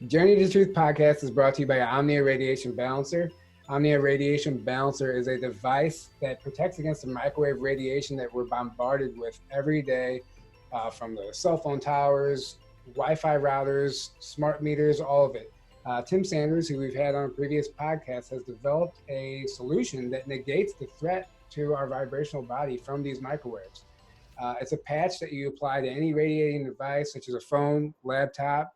Journey to Truth podcast is brought to you by Omnia Radiation Balancer. Omnia Radiation Balancer is a device that protects against the microwave radiation that we're bombarded with every day from the cell phone towers, Wi-Fi routers, smart meters, all of it. Tim Sanders, who we've had on a previous podcast, has developed a solution that negates the threat to our vibrational body from these microwaves. It's a patch that you apply to any radiating device, such as a phone, laptop,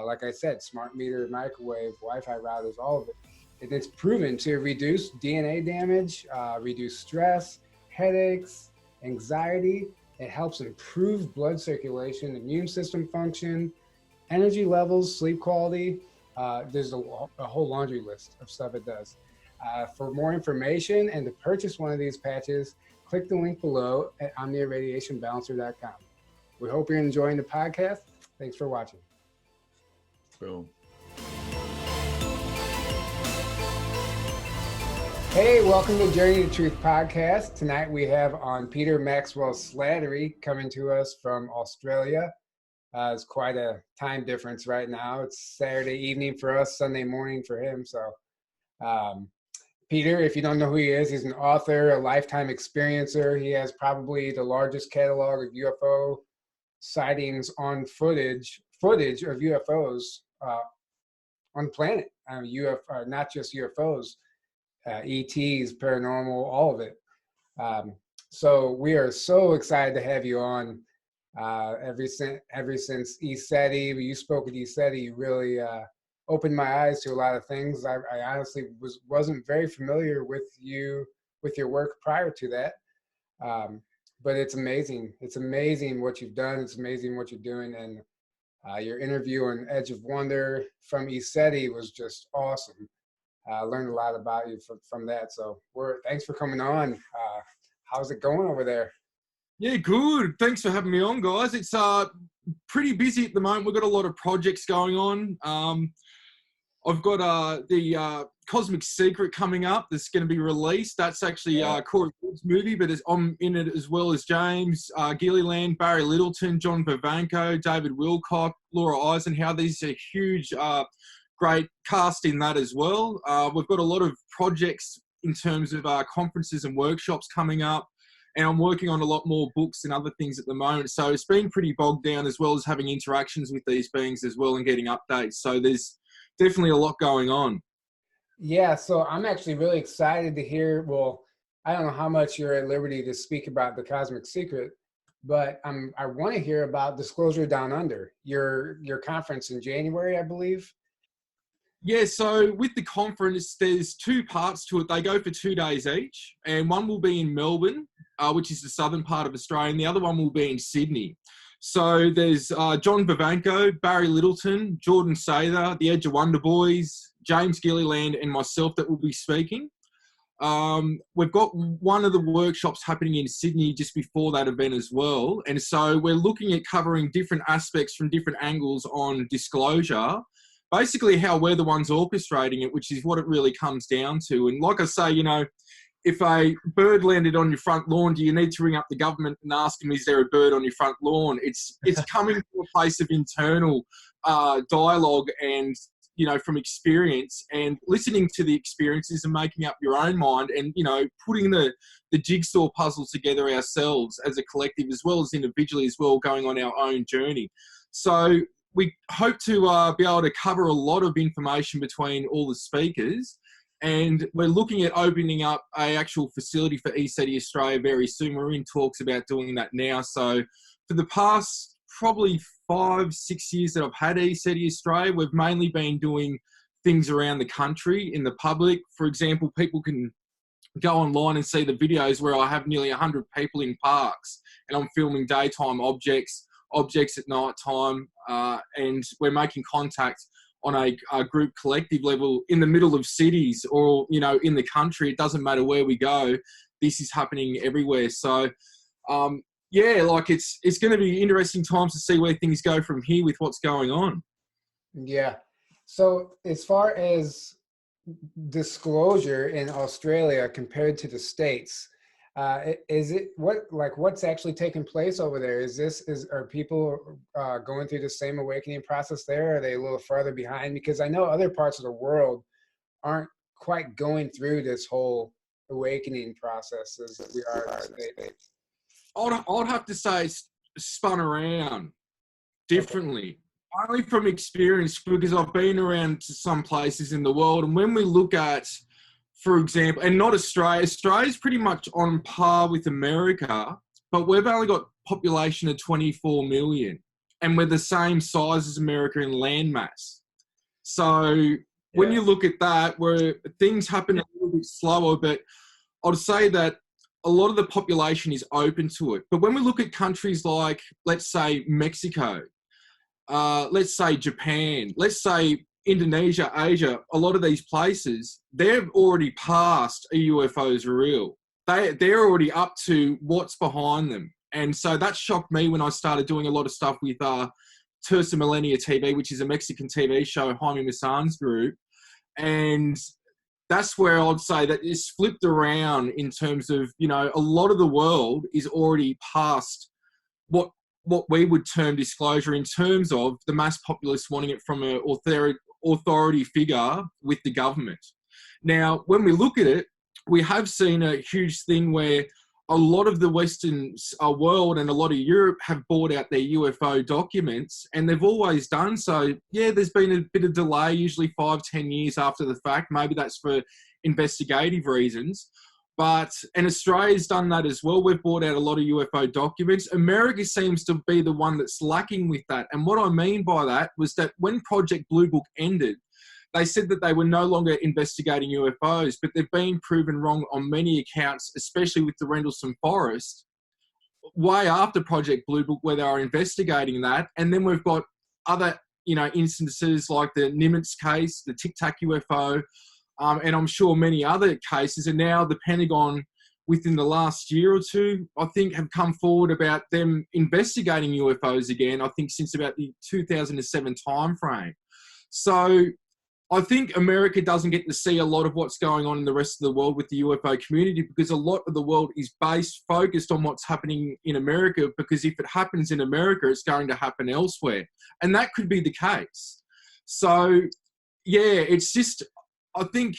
like I said, smart meter, microwave, Wi-Fi routers, all of it. And it's proven to reduce DNA damage, reduce stress, headaches, anxiety. It helps improve blood circulation, immune system function, energy levels, sleep quality. There's a whole laundry list of stuff it does. For more information and to purchase one of these patches, click the link below at omniaradiationbalancer.com. We hope you're enjoying the podcast. Thanks for watching. Boom. Hey, welcome to Journey to Truth podcast. Tonight we have on Peter Maxwell Slattery coming to us from Australia. It's quite a time difference right now. It's Saturday evening for us, Sunday morning for him. So, Peter, if you don't know who he is, he's an author, a lifetime experiencer. He has probably the largest catalog of UFO sightings on footage of UFOs on the planet. Not just UFOs, E.T.s, paranormal, all of it. So we are so excited to have you on. Ever since E.T.s, you spoke at E.T.s, you really opened my eyes to a lot of things. I honestly wasn't very familiar with your work prior to that. But it's amazing. It's amazing what you've done. It's amazing what you're doing. And your interview on Edge of Wonder from E.T.s was just awesome. I learned a lot about you from that. So thanks for coming on. How's it going over there? Yeah, good. Thanks for having me on, guys. It's pretty busy at the moment. We've got a lot of projects going on. I've got the Cosmic Secret coming up that's going to be released. That's actually Corey Wood's movie, but I'm in it as well as James Gilliland, Barry Littleton, John Vivanco, David Wilcock, Laura Eisenhower. These are huge, great cast in that as well. We've got a lot of projects in terms of conferences and workshops coming up. And I'm working on a lot more books and other things at the moment. So it's been pretty bogged down, as well as having interactions with these beings as well and getting updates. So there's definitely a lot going on. Yeah, so I'm actually really excited to hear, well, I don't know how much you're at liberty to speak about the Cosmic Secret, but I want to hear about Disclosure Down Under, your conference in January, I believe. Yeah, so with the conference, there's two parts to it. They go for 2 days each, and one will be in Melbourne, which is the southern part of Australia, and the other one will be in Sydney. So there's John Vivanco, Barry Littleton, Jordan Sather, the Edge of Wonder Boys, James Gilliland, and myself that will be speaking. We've got one of the workshops happening in Sydney just before that event as well. And so we're looking at covering different aspects from different angles on disclosure, basically how we're the ones orchestrating it, which is what it really comes down to. And like I say, you know, if a bird landed on your front lawn, do you need to ring up the government and ask them, is there a bird on your front lawn? It's coming from a place of internal dialogue and, you know, from experience and listening to the experiences and making up your own mind and, you know, putting the jigsaw puzzle together ourselves as a collective as well as individually as well, going on our own journey. So we hope to be able to cover a lot of information between all the speakers. And we're looking at opening up an actual facility for E.T.s Australia very soon. We're in talks about doing that now. So for the past probably 5-6 years that I've had E.T.s Australia, we've mainly been doing things around the country in the public. For example, people can go online and see the videos where I have nearly 100 people in parks and I'm filming daytime objects at night time, and we're making contact on a group collective level in the middle of cities or, you know, in the country. It doesn't matter where we go. This is happening everywhere. So, yeah, like it's going to be interesting times to see where things go from here with what's going on. Yeah. So as far as disclosure in Australia compared to the States, Is it what's actually taking place over there? Are people going through the same awakening process there? Or are they a little farther behind? Because I know other parts of the world aren't quite going through this whole awakening process as we are in the States. I'd have to say it's spun around differently. Okay. Only from experience, because I've been around to some places in the world, and when we look at, for example, and not Australia. Australia's pretty much on par with America, but we've only got population of 24 million, and we're the same size as America in landmass. So when you look at that, where things happen a little bit slower, but I'd say that a lot of the population is open to it. But when we look at countries like, let's say, Mexico, let's say Japan, let's say Indonesia, Asia, a lot of these places, they've already passed a UFOs are real. They're already up to what's behind them. And so that shocked me when I started doing a lot of stuff with Terza Millennia TV, which is a Mexican TV show, Jaime Maussan's group. And that's where I'd say that it's flipped around in terms of, you know, a lot of the world is already past what we would term disclosure in terms of the mass populace wanting it from an authority figure with the government. Now, when we look at it, we have seen a huge thing where a lot of the Western world and a lot of Europe have bought out their UFO documents, and they've always done so. Yeah, there's been a bit of delay, usually 5-10 years after the fact. Maybe that's for investigative reasons. And Australia's done that as well. We've bought out a lot of UFO documents. America seems to be the one that's lacking with that. And what I mean by that was that when Project Blue Book ended, they said that they were no longer investigating UFOs, but they've been proven wrong on many accounts, especially with the Rendlesham Forest, way after Project Blue Book, where they are investigating that. And then we've got other, you know, instances like the Nimitz case, the Tic Tac UFO, and I'm sure many other cases. And now the Pentagon, within the last year or two, I think, have come forward about them investigating UFOs again, I think since about the 2007 timeframe. So I think America doesn't get to see a lot of what's going on in the rest of the world with the UFO community, because a lot of the world is focused on what's happening in America, because if it happens in America, it's going to happen elsewhere. And that could be the case. So, yeah, it's just, I think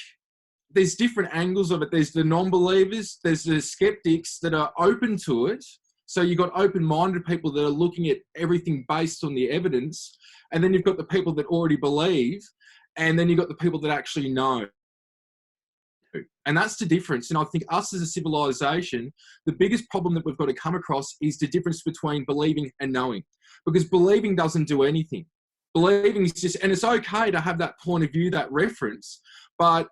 there's different angles of it. There's the non-believers, there's the skeptics that are open to it. So you've got open-minded people that are looking at everything based on the evidence. And then you've got the people that already believe. And then you've got the people that actually know. And that's the difference. And I think us as a civilization, the biggest problem that we've got to come across is the difference between believing and knowing. Because believing doesn't do anything. Believing is just, and it's okay to have that point of view, that reference, but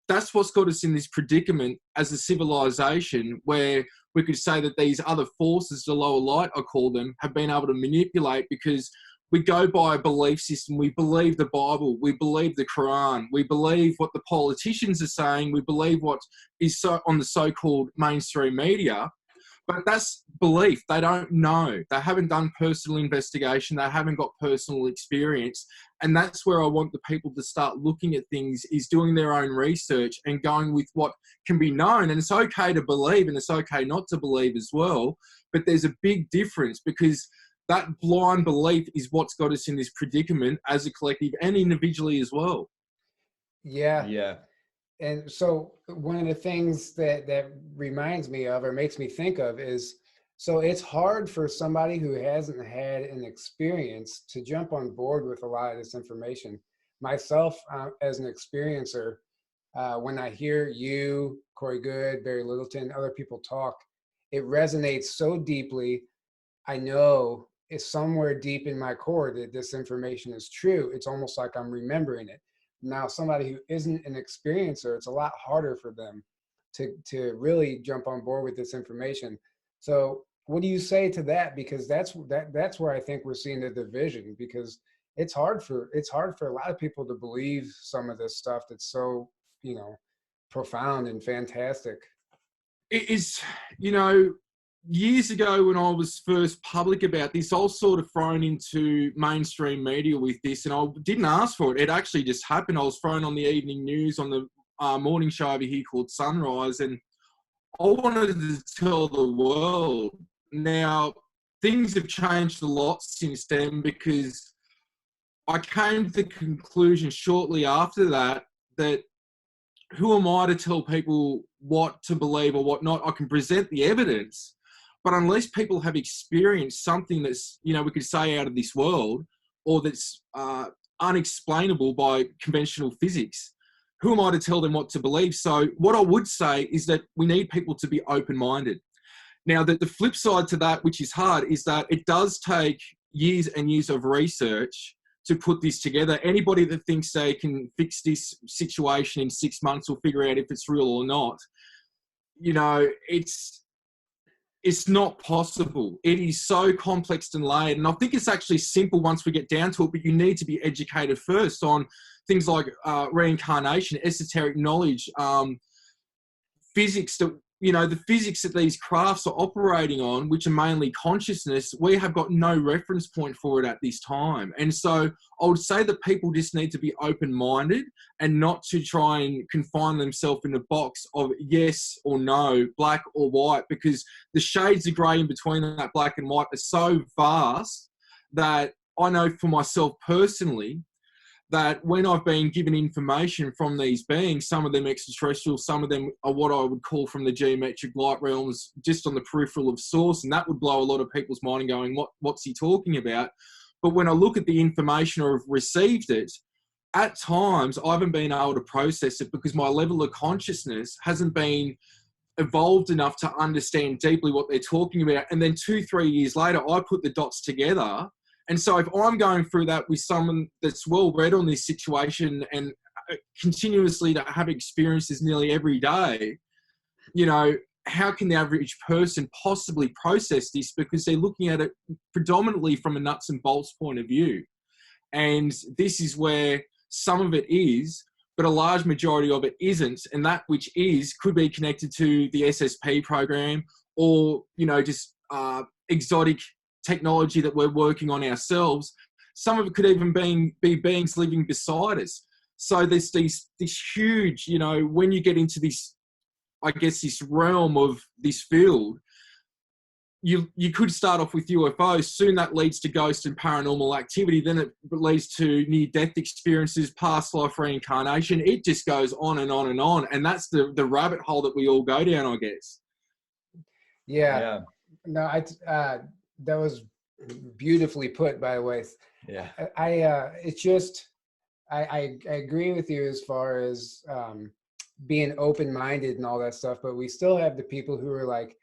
that's what's got us in this predicament as a civilization, where we could say that these other forces, the lower light, I call them, have been able to manipulate, because we go by a belief system. We believe the Bible. We believe the Quran. We believe what the politicians are saying. We believe what is on the so-called mainstream media. But that's belief. They don't know. They haven't done personal investigation. They haven't got personal experience. And that's where I want the people to start looking at things, is doing their own research and going with what can be known. And it's okay to believe, and it's okay not to believe as well. But there's a big difference, because that blind belief is what's got us in this predicament as a collective and individually as well. Yeah. Yeah. And so one of the things that reminds me of, or makes me think of, is, so it's hard for somebody who hasn't had an experience to jump on board with a lot of this information. Myself, as an experiencer, when I hear you, Corey Good, Barry Littleton, other people talk, it resonates so deeply. I know it's somewhere deep in my core that this information is true. It's almost like I'm remembering it. Now, somebody who isn't an experiencer, it's a lot harder for them to really jump on board with this information. So what do you say to that? Because that's where I think we're seeing the division, because it's hard for a lot of people to believe some of this stuff that's so, you know, profound and fantastic. It is, you know, years ago when I was first public about this, I was sort of thrown into mainstream media with this, and I didn't ask for it. It actually just happened. I was thrown on the evening news on the morning show over here called Sunrise, and I wanted to tell the world. Now, things have changed a lot since then, because I came to the conclusion shortly after that, that who am I to tell people what to believe or what not? I can present the evidence, but unless people have experienced something that's, you know, we could say out of this world, or that's unexplainable by conventional physics, who am I to tell them what to believe? So what I would say is that we need people to be open-minded. Now, the flip side to that, which is hard, is that it does take years and years of research to put this together. Anybody that thinks they can fix this situation in 6 months will figure out if it's real or not. You know, it's not possible. It is so complex and layered. And I think it's actually simple once we get down to it, but you need to be educated first on things like reincarnation, esoteric knowledge, physics, that, you know, the physics that these crafts are operating on, which are mainly consciousness. We have got no reference point for it at this time. And so I would say that people just need to be open-minded and not to try and confine themselves in a box of yes or no, black or white, because the shades of grey in between that black and white are so vast that I know for myself personally, that when I've been given information from these beings, some of them extraterrestrial, some of them are what I would call from the geometric light realms, just on the peripheral of source, and that would blow a lot of people's mind and going, what's he talking about? But when I look at the information or have received it, at times I haven't been able to process it because my level of consciousness hasn't been evolved enough to understand deeply what they're talking about. And then 2-3 years later, I put the dots together. And so if I'm going through that with someone that's well read on this situation and continuously to have experiences nearly every day, you know, how can the average person possibly process this? Because they're looking at it predominantly from a nuts and bolts point of view. And this is where some of it is, but a large majority of it isn't. And that which is could be connected to the SSP program, or, you know, just exotic technology that we're working on ourselves. Some of it could even be beings living beside us. So there's this huge, you know, when you get into this, I guess, this realm of this field, you could start off with UFOs. Soon that leads to ghost and paranormal activity. Then it leads to near-death experiences, past life reincarnation. It just goes on and on and on. And that's the rabbit hole that we all go down, I guess. Yeah. No, that was beautifully put, by the way. Yeah. It's just, I agree with you as far as being open-minded and all that stuff, but we still have the people who are like,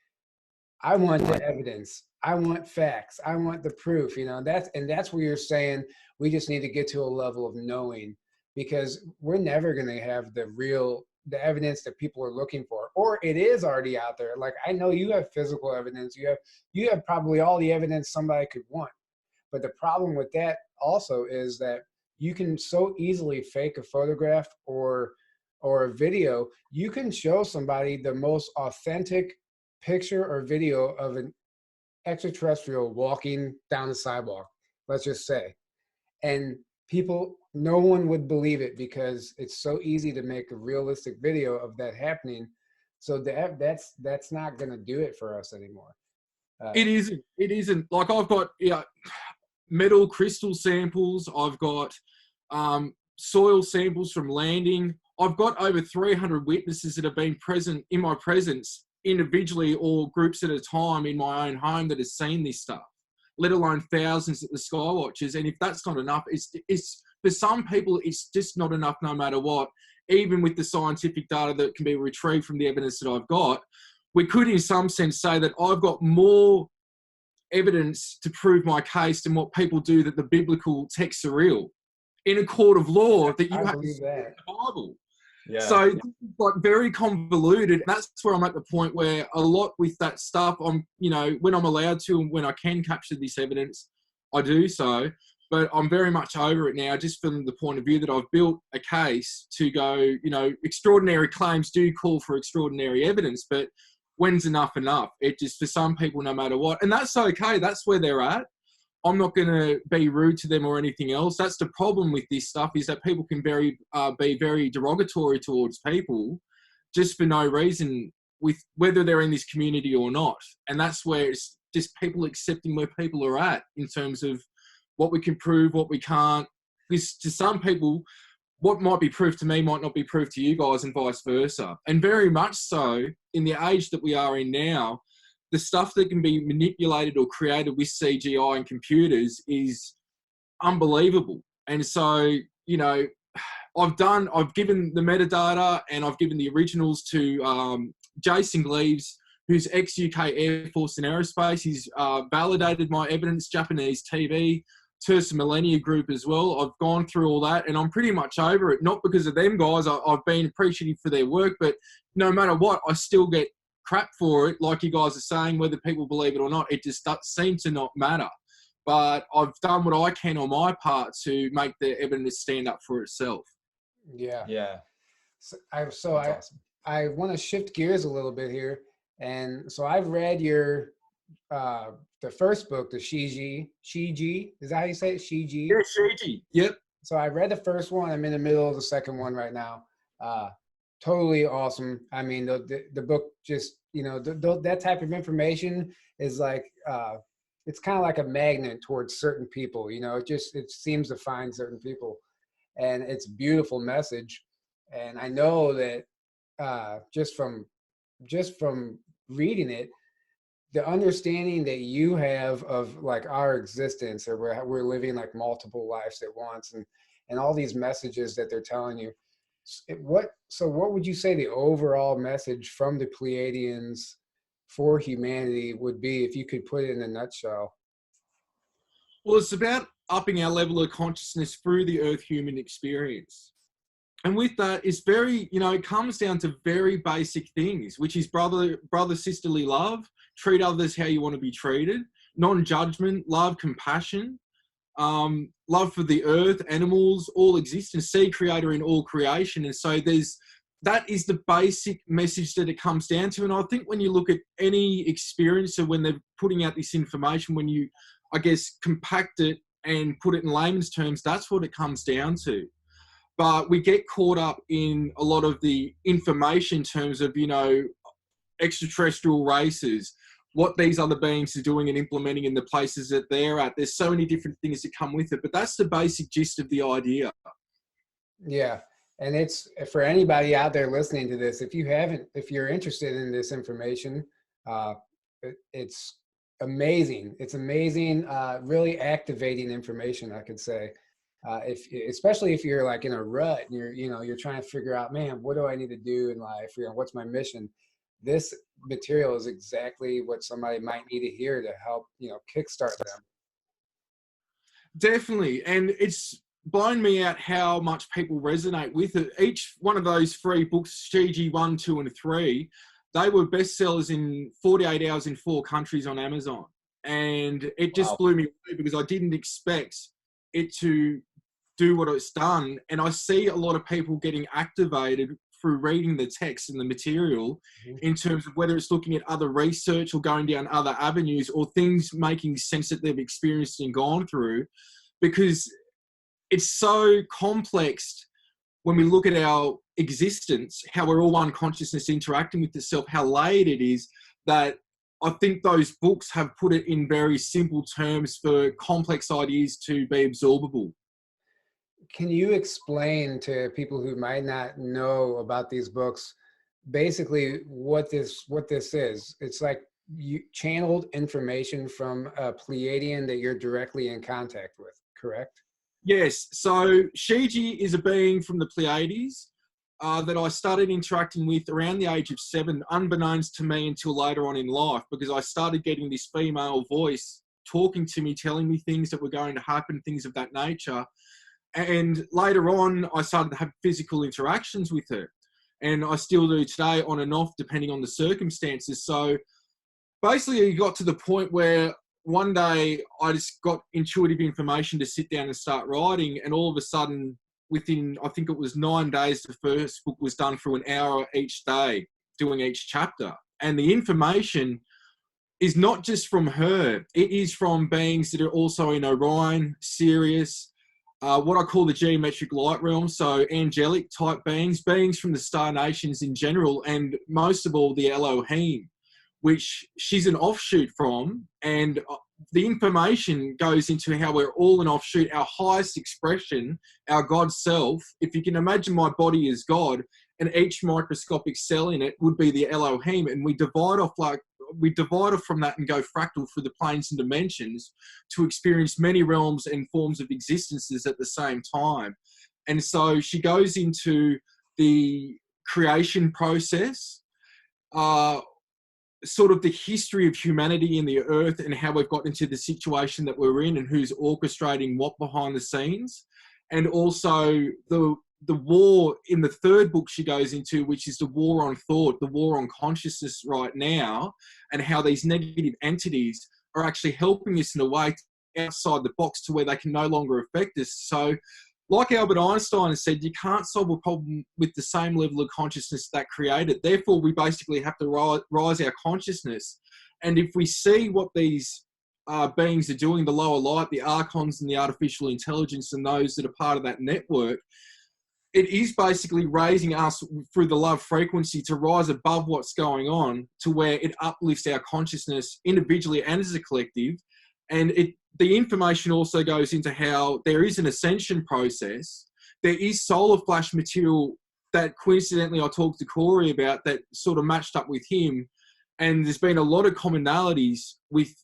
I want the evidence, I want facts, I want the proof, you know. That's where you're saying we just need to get to a level of knowing, because we're never going to have the evidence that people are looking for, or it is already out there. Like, I know you have physical evidence, you have probably all the evidence somebody could want. But the problem with that also is that you can so easily fake a photograph or a video. You can show somebody the most authentic picture or video of an extraterrestrial walking down the sidewalk, let's just say, and no one would believe it because it's so easy to make a realistic video of that happening. So that's not going to do it for us anymore. It isn't. Like, I've got metal crystal samples. I've got soil samples from landing. I've got over 300 witnesses that have been present in my presence, individually or groups at a time in my own home, that have seen this stuff, let alone thousands at the Skywatchers. And if that's not enough, it's for some people, it's just not enough no matter what. Even with the scientific data that can be retrieved from the evidence that I've got, we could in some sense say that I've got more evidence to prove my case than what people do that the biblical texts are real. In a court of law, that you have to see the Bible. Yeah. So it's like very convoluted. That's where I'm at the point where a lot with that stuff, I'm, you know, when I'm allowed to and when I can capture this evidence, I do so. But I'm very much over it now, just from the point of view that I've built a case to go, you know, extraordinary claims do call for extraordinary evidence, but when's enough? It just, for some people, no matter what. And that's okay. That's where they're at. I'm not going to be rude to them or anything else. That's the problem with this stuff, is that people can be very derogatory towards people just for no reason. with whether they're in this community or not. And that's where it's just people accepting where people are at in terms of what we can prove, what we can't. Because to some people, what might be proved to me might not be proved to you guys, and vice versa. And very much so, in the age that we are in now, the stuff that can be manipulated or created with CGI and computers is unbelievable. And so, you know, I've given the metadata and I've given the originals to Jason Gleaves, who's ex-UK Air Force and Aerospace. He's validated my evidence, Japanese TV, Tersa Millennia Group as well. I've gone through all that and I'm pretty much over it. Not because of them guys. I've been appreciative for their work, but no matter what, I still get crap for it. Like you guys are saying, whether people believe it or not, it just seems to not matter. But I've done what I can on my part to make the evidence stand up for itself. Yeah. Yeah. Awesome. I want to shift gears a little bit here. And so I've read your the first book, the Shiji. Is that how you say it? Shiji? Yeah, Shiji. Yep. So I read the first one. I'm in the middle of the second one right now. Totally awesome. I mean, the book just, you know, that type of information is like, it's kind of like a magnet towards certain people, you know, it seems to find certain people, and it's a beautiful message. And I know that just from reading it, the understanding that you have of like our existence, or we're living like multiple lives at once, and all these messages that they're telling you. What would you say the overall message from the Pleiadians for humanity would be, if you could put it in a nutshell? Well, it's about upping our level of consciousness through the Earth human experience. And with that, it's very, you know, it comes down to very basic things, which is brother sisterly love, treat others how you want to be treated, non-judgment, love, compassion, love for the earth, animals, all existence, see creator in all creation. And so that is the basic message that it comes down to. And I think when you look at any experiencer, when they're putting out this information, when you, I guess, compact it and put it in layman's terms, that's what it comes down to. But we get caught up in a lot of the information in terms of, you know, extraterrestrial races, what these other beings are doing and implementing in the places that they're at. There's so many different things that come with it, but that's the basic gist of the idea. Yeah. And it's for anybody out there listening to this, if you're interested in this information, it's amazing. It's amazing, really activating information, I could say. Especially if you're like in a rut and you're trying to figure out, man, what do I need to do in life? You know, what's my mission? This material is exactly what somebody might need to hear to help, you know, kickstart them. Definitely. And it's blown me out how much people resonate with it. Each one of those 3 books, Shiji 1, 2, and 3, they were bestsellers in 48 hours in 4 countries on Amazon. And it just blew me away because I didn't expect it to do what it's done. And I see a lot of people getting activated through reading the text and the material, in terms of whether it's looking at other research or going down other avenues, or things making sense that they've experienced and gone through, because it's so complex when we look at our existence, how we're all one consciousness interacting with itself, how layered it is, that I think those books have put it in very simple terms for complex ideas to be absorbable. Can you explain to people who might not know about these books, basically what this is? It's like you channeled information from a Pleiadian that you're directly in contact with, correct? Yes. So Shiji is a being from the Pleiades that I started interacting with around the age of 7, unbeknownst to me until later on in life, because I started getting this female voice talking to me, telling me things that were going to happen, things of that nature. And later on, I started to have physical interactions with her. And I still do today, on and off, depending on the circumstances. So basically, it got to the point where one day I just got intuitive information to sit down and start writing. And all of a sudden, within, I think it was 9 days, the first book was done through an hour each day, doing each chapter. And the information is not just from her. It is from beings that are also in Orion, Sirius, what I call the geometric light realm, so angelic type beings, beings from the star nations in general, and most of all the Elohim, which she's an offshoot from. And the information goes into how we're all an offshoot, our highest expression, our God self. If you can imagine my body as God, and each microscopic cell in it would be the Elohim, and we divide off from that and go fractal through the planes and dimensions to experience many realms and forms of existences at the same time. And so she goes into the creation process, sort of the history of humanity in the earth and how we've got into the situation that we're in and who's orchestrating what behind the scenes. And also the war in the third book she goes into, which is the war on thought, the war on consciousness right now, and how these negative entities are actually helping us in a way outside the box to where they can no longer affect us. So like Albert Einstein said, you can't solve a problem with the same level of consciousness that created. Therefore, we basically have to rise our consciousness. And if we see what these beings are doing, the lower light, the archons and the artificial intelligence and those that are part of that network, it is basically raising us through the love frequency to rise above what's going on to where it uplifts our consciousness individually and as a collective. And the information also goes into how there is an ascension process. There is solar flash material that coincidentally I talked to Corey about that sort of matched up with him. And there's been a lot of commonalities with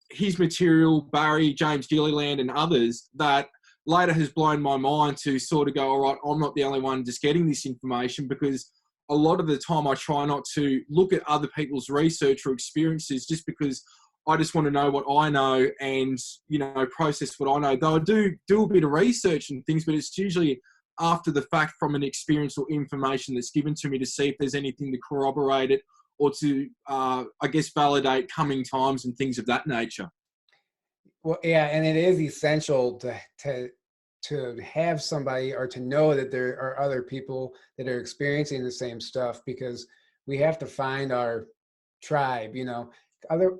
his material, Barry, James Gilliland and others that later has blown my mind to sort of go, all right, I'm not the only one just getting this information, because a lot of the time I try not to look at other people's research or experiences just because I just want to know what I know and, process what I know. Though I do a bit of research and things, but it's usually after the fact from an experience or information that's given to me to see if there's anything to corroborate it or to, validate coming times and things of that nature. Well, yeah, and it is essential to have somebody or to know that there are other people that are experiencing the same stuff, because we have to find our tribe,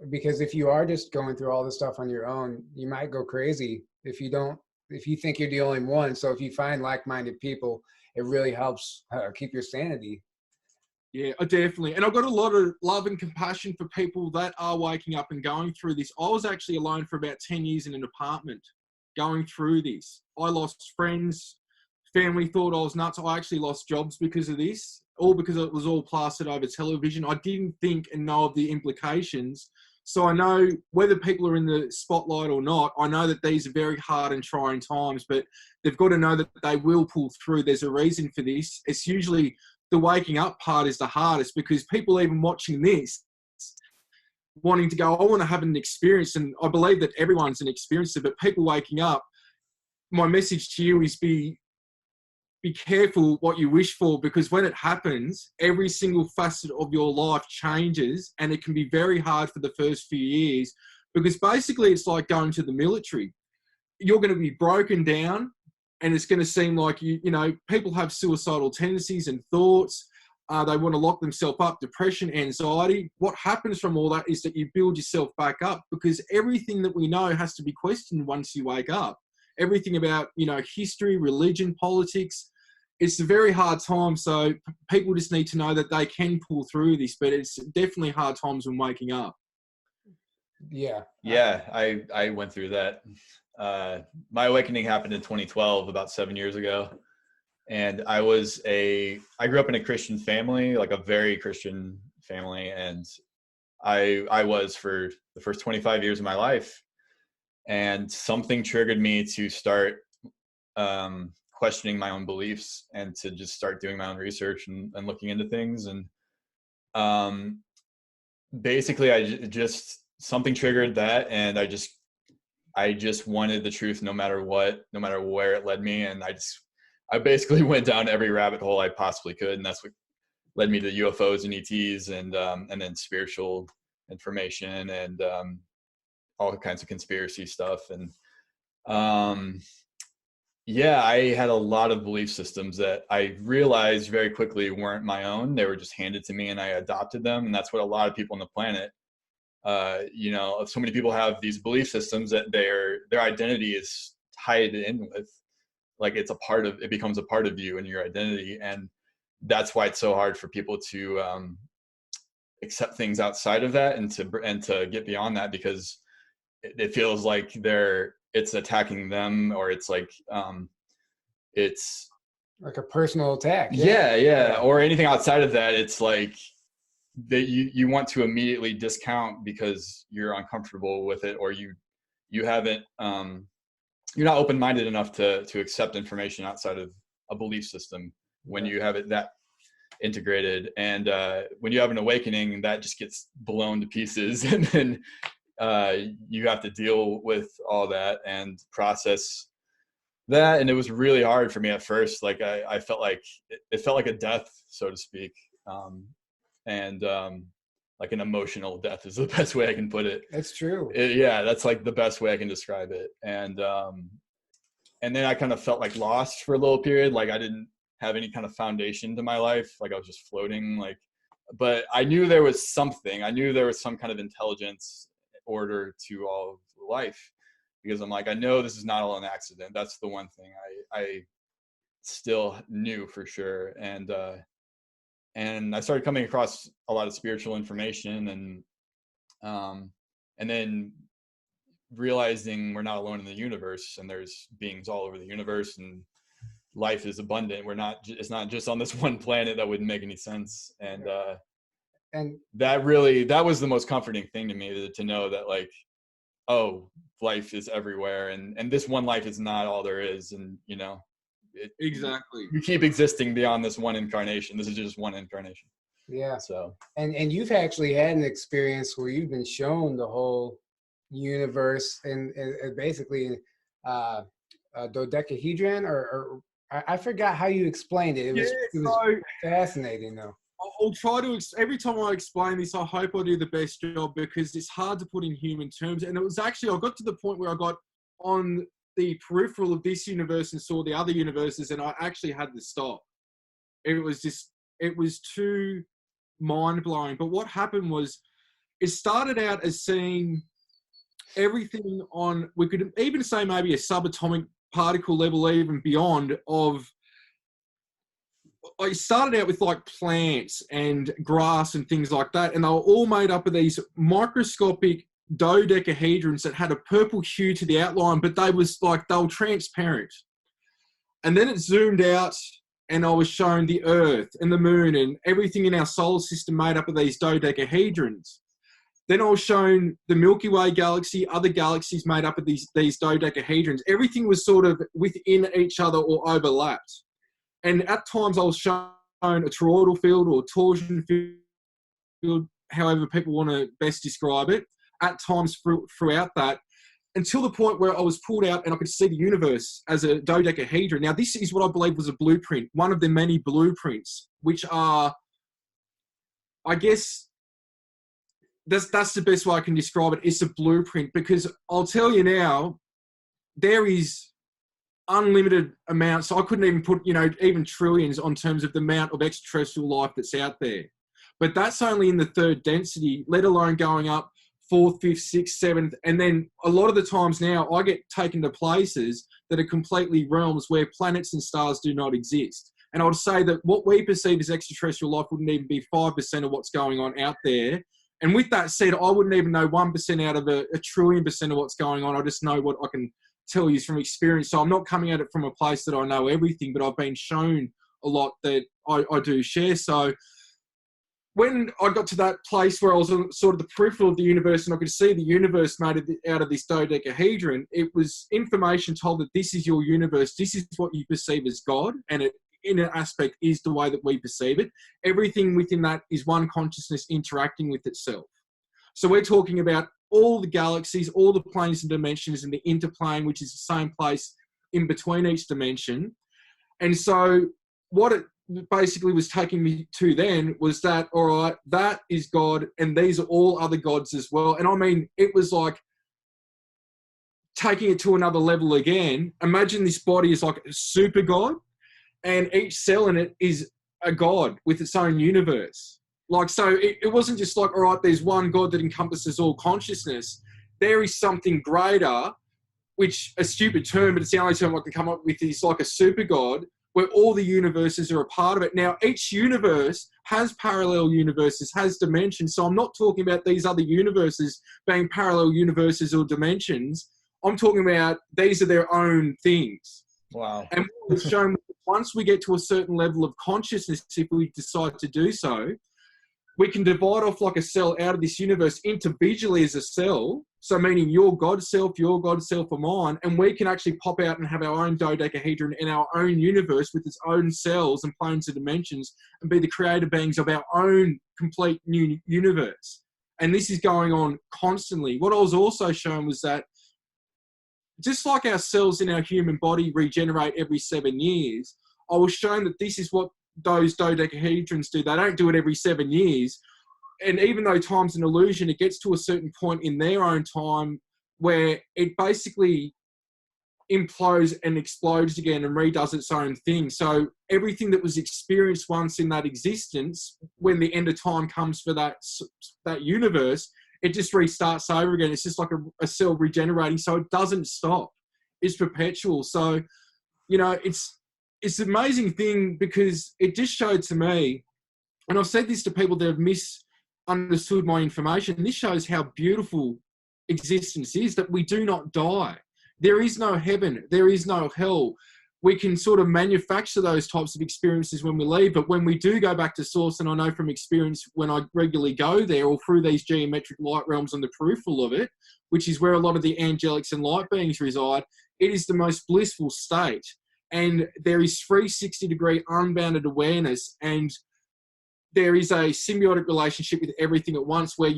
because if you are just going through all this stuff on your own, you might go crazy if you think you're the only one. So if you find like-minded people, it really helps keep your sanity. Yeah, definitely. And I've got a lot of love and compassion for people that are waking up and going through this. I was actually alone for about 10 years in an apartment going through this. I lost friends, family thought I was nuts. I actually lost jobs because of this, all because it was all plastered over television. I didn't think and know of the implications. So I know whether people are in the spotlight or not, I know that these are very hard and trying times, but they've got to know that they will pull through. There's a reason for this. It's usually the waking up part is the hardest, because people even watching this wanting to go, I want to have an experience. And I believe that everyone's an experiencer, but people waking up, my message to you is be careful what you wish for, because when it happens, every single facet of your life changes, and it can be very hard for the first few years, because basically it's like going to the military. You're going to be broken down, and it's going to seem like, people have suicidal tendencies and thoughts. They want to lock themselves up, depression, anxiety. What happens from all that is that you build yourself back up, because everything that we know has to be questioned once you wake up. Everything about, history, religion, politics. It's a very hard time. So people just need to know that they can pull through this, but it's definitely hard times when waking up. Yeah. Yeah, I went through that. My awakening happened in 2012, about 7 years ago. And I grew up in a Christian family, like a very Christian family. And I was for the first 25 years of my life. And something triggered me to start questioning my own beliefs and to just start doing my own research and looking into things. And basically something triggered that, and I just wanted the truth no matter what, no matter where it led me. And I basically went down every rabbit hole I possibly could. And that's what led me to UFOs and E.T.s and then spiritual information and all kinds of conspiracy stuff. And I had a lot of belief systems that I realized very quickly weren't my own. They were just handed to me and I adopted them. And that's what a lot of people on the planet, so many people have these belief systems that their identity is tied in with, like, it becomes a part of you and your identity. And that's why it's so hard for people to accept things outside of that and to get beyond that, because it feels like it's attacking them, or it's like it's like a personal attack. Yeah. Or anything outside of that, it's like that you want to immediately discount because you're uncomfortable with it, or you haven't you're not open-minded enough to accept information outside of a belief system when you have it that integrated. And when you have an awakening, that just gets blown to pieces, and then you have to deal with all that and process that. And it was really hard for me at first. Like I felt like it felt like a death, so to speak. And like an emotional death is the best way I can put it. That's true. That's like the best way I can describe it. And then I kind of felt like lost for a little period. Like I didn't have any kind of foundation to my life. Like I was just floating, but I knew there was something. I knew there was some kind of intelligence order to all of life, because I'm like, I know this is not all an accident. That's the one thing I still knew for sure. And I started coming across a lot of spiritual information, and then realizing we're not alone in the universe, and there's beings all over the universe, and life is abundant. It's not just on this one planet. That wouldn't make any sense. And that was the most comforting thing to me, to know that, like, oh, life is everywhere, and this one life is not all there is. And exactly, you keep existing beyond this one incarnation. This is just one incarnation. Yeah. So and you've actually had an experience where you've been shown the whole universe and basically a dodecahedron, or I forgot how you explained it. It was fascinating though. I'll try to, every time I explain this, I hope I do the best job, because it's hard to put in human terms. And it was actually, I got to the point where I got on the peripheral of this universe and saw the other universes, and I actually had to stop. It was too mind-blowing. But what happened was, it started out as seeing everything on, we could even say maybe a subatomic particle level, even beyond, of, I started out with like plants and grass and things like that, and they were all made up of these microscopic dodecahedrons that had a purple hue to the outline, but they were transparent. And then it zoomed out, and I was shown the Earth and the Moon and everything in our solar system made up of these dodecahedrons. Then I was shown the Milky Way galaxy, other galaxies made up of these dodecahedrons. Everything was sort of within each other or overlapped. And at times I was shown a toroidal field or torsion field, however people want to best describe it, at times throughout that, until the point where I was pulled out and I could see the universe as a dodecahedron. Now, this is what I believe was a blueprint, one of the many blueprints, which are, I guess, that's the best way I can describe it. It's a blueprint, because I'll tell you now, there is unlimited amounts. So I couldn't even put, even trillions on terms of the amount of extraterrestrial life that's out there. But that's only in the third density, let alone going up fourth, fifth, sixth, seventh. And then a lot of the times now I get taken to places that are completely realms where planets and stars do not exist. And I would say that what we perceive as extraterrestrial life wouldn't even be 5% of what's going on out there. And with that said, I wouldn't even know 1% out of a trillion% of what's going on. I just know what I can tell you from experience. So I'm not coming at it from a place that I know everything, but I've been shown a lot that I do share. So when I got to that place where I was on sort of the peripheral of the universe and I could see the universe made out of this dodecahedron, it was information told that this is your universe, this is what you perceive as God, and it, in an aspect, is the way that we perceive it. Everything within that is one consciousness interacting with itself. So we're talking about all the galaxies, all the planes and dimensions, and the interplane, which is the same place in between each dimension. And so what it basically was taking me to then was that, all right, that is God, and these are all other gods as well. And I mean, it was like taking it to another level again. Imagine this body is like a super God, and each cell in it is a God with its own universe. Like, so it wasn't just like, all right, there's one God that encompasses all consciousness. There is something greater which a stupid term, but it's the only term I can come up with, is like a super god, where all the universes are a part of it. Now, each universe has parallel universes, has dimensions. So I'm not talking about these other universes being parallel universes or dimensions. I'm talking about these are their own things. Wow. And it's shown once we get to a certain level of consciousness, if we decide to do so, we can divide off like a cell out of this universe individually as a cell. So meaning your God self are mine, and we can actually pop out and have our own dodecahedron in our own universe with its own cells and planes of dimensions and be the creator beings of our own complete new universe. And this is going on constantly. What I was also shown was that just like our cells in our human body regenerate every 7 years, I was shown that this is what those dodecahedrons do. They don't do it every 7 years. And even though time's an illusion, it gets to a certain point in their own time where it basically implodes and explodes again and redoes its own thing. So everything that was experienced once in that existence, when the end of time comes for that universe, it just restarts over again. It's just like a cell regenerating. So it doesn't stop. It's perpetual. So, you know, it's an amazing thing, because it just showed to me, and I've said this to people that have misunderstood my information, this shows how beautiful existence is, that we do not die. There is no heaven. There is no hell. We can sort of manufacture those types of experiences when we leave, but when we do go back to source, and I know from experience when I regularly go there or through these geometric light realms and the peripheral of it, which is where a lot of the angelics and light beings reside, it is the most blissful state. And there is 360-degree unbounded awareness, and there is a symbiotic relationship with everything at once, where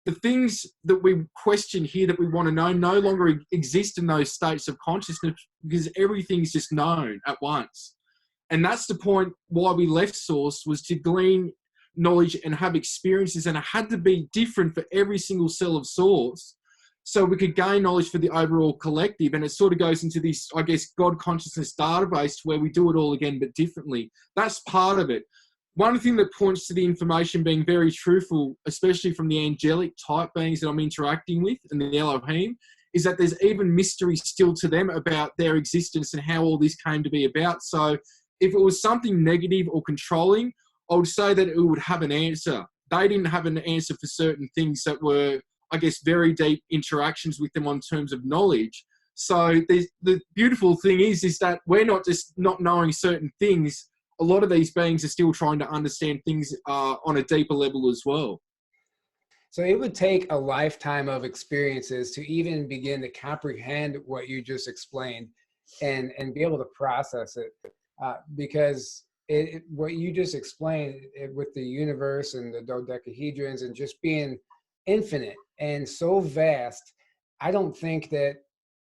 the things that we question here that we want to know no longer exist in those states of consciousness, because everything's just known at once. And that's the point why we left Source, was to glean knowledge and have experiences, and it had to be different for every single cell of Source, so we could gain knowledge for the overall collective. And it sort of goes into this, I guess, God consciousness database, where we do it all again but differently. That's part of it. One thing that points to the information being very truthful, especially from the angelic type beings that I'm interacting with and the Elohim, is that there's even mystery still to them about their existence and how all this came to be about. So if it was something negative or controlling, I would say that it would have an answer. They didn't have an answer for certain things that were, I guess, very deep interactions with them on terms of knowledge. So the beautiful thing is that we're not just not knowing certain things. A lot of these beings are still trying to understand things on a deeper level as well. So it would take a lifetime of experiences to even begin to comprehend what you just explained and be able to process it. Because what you just explained with the universe and the dodecahedrons and just being infinite and so vast, I don't think that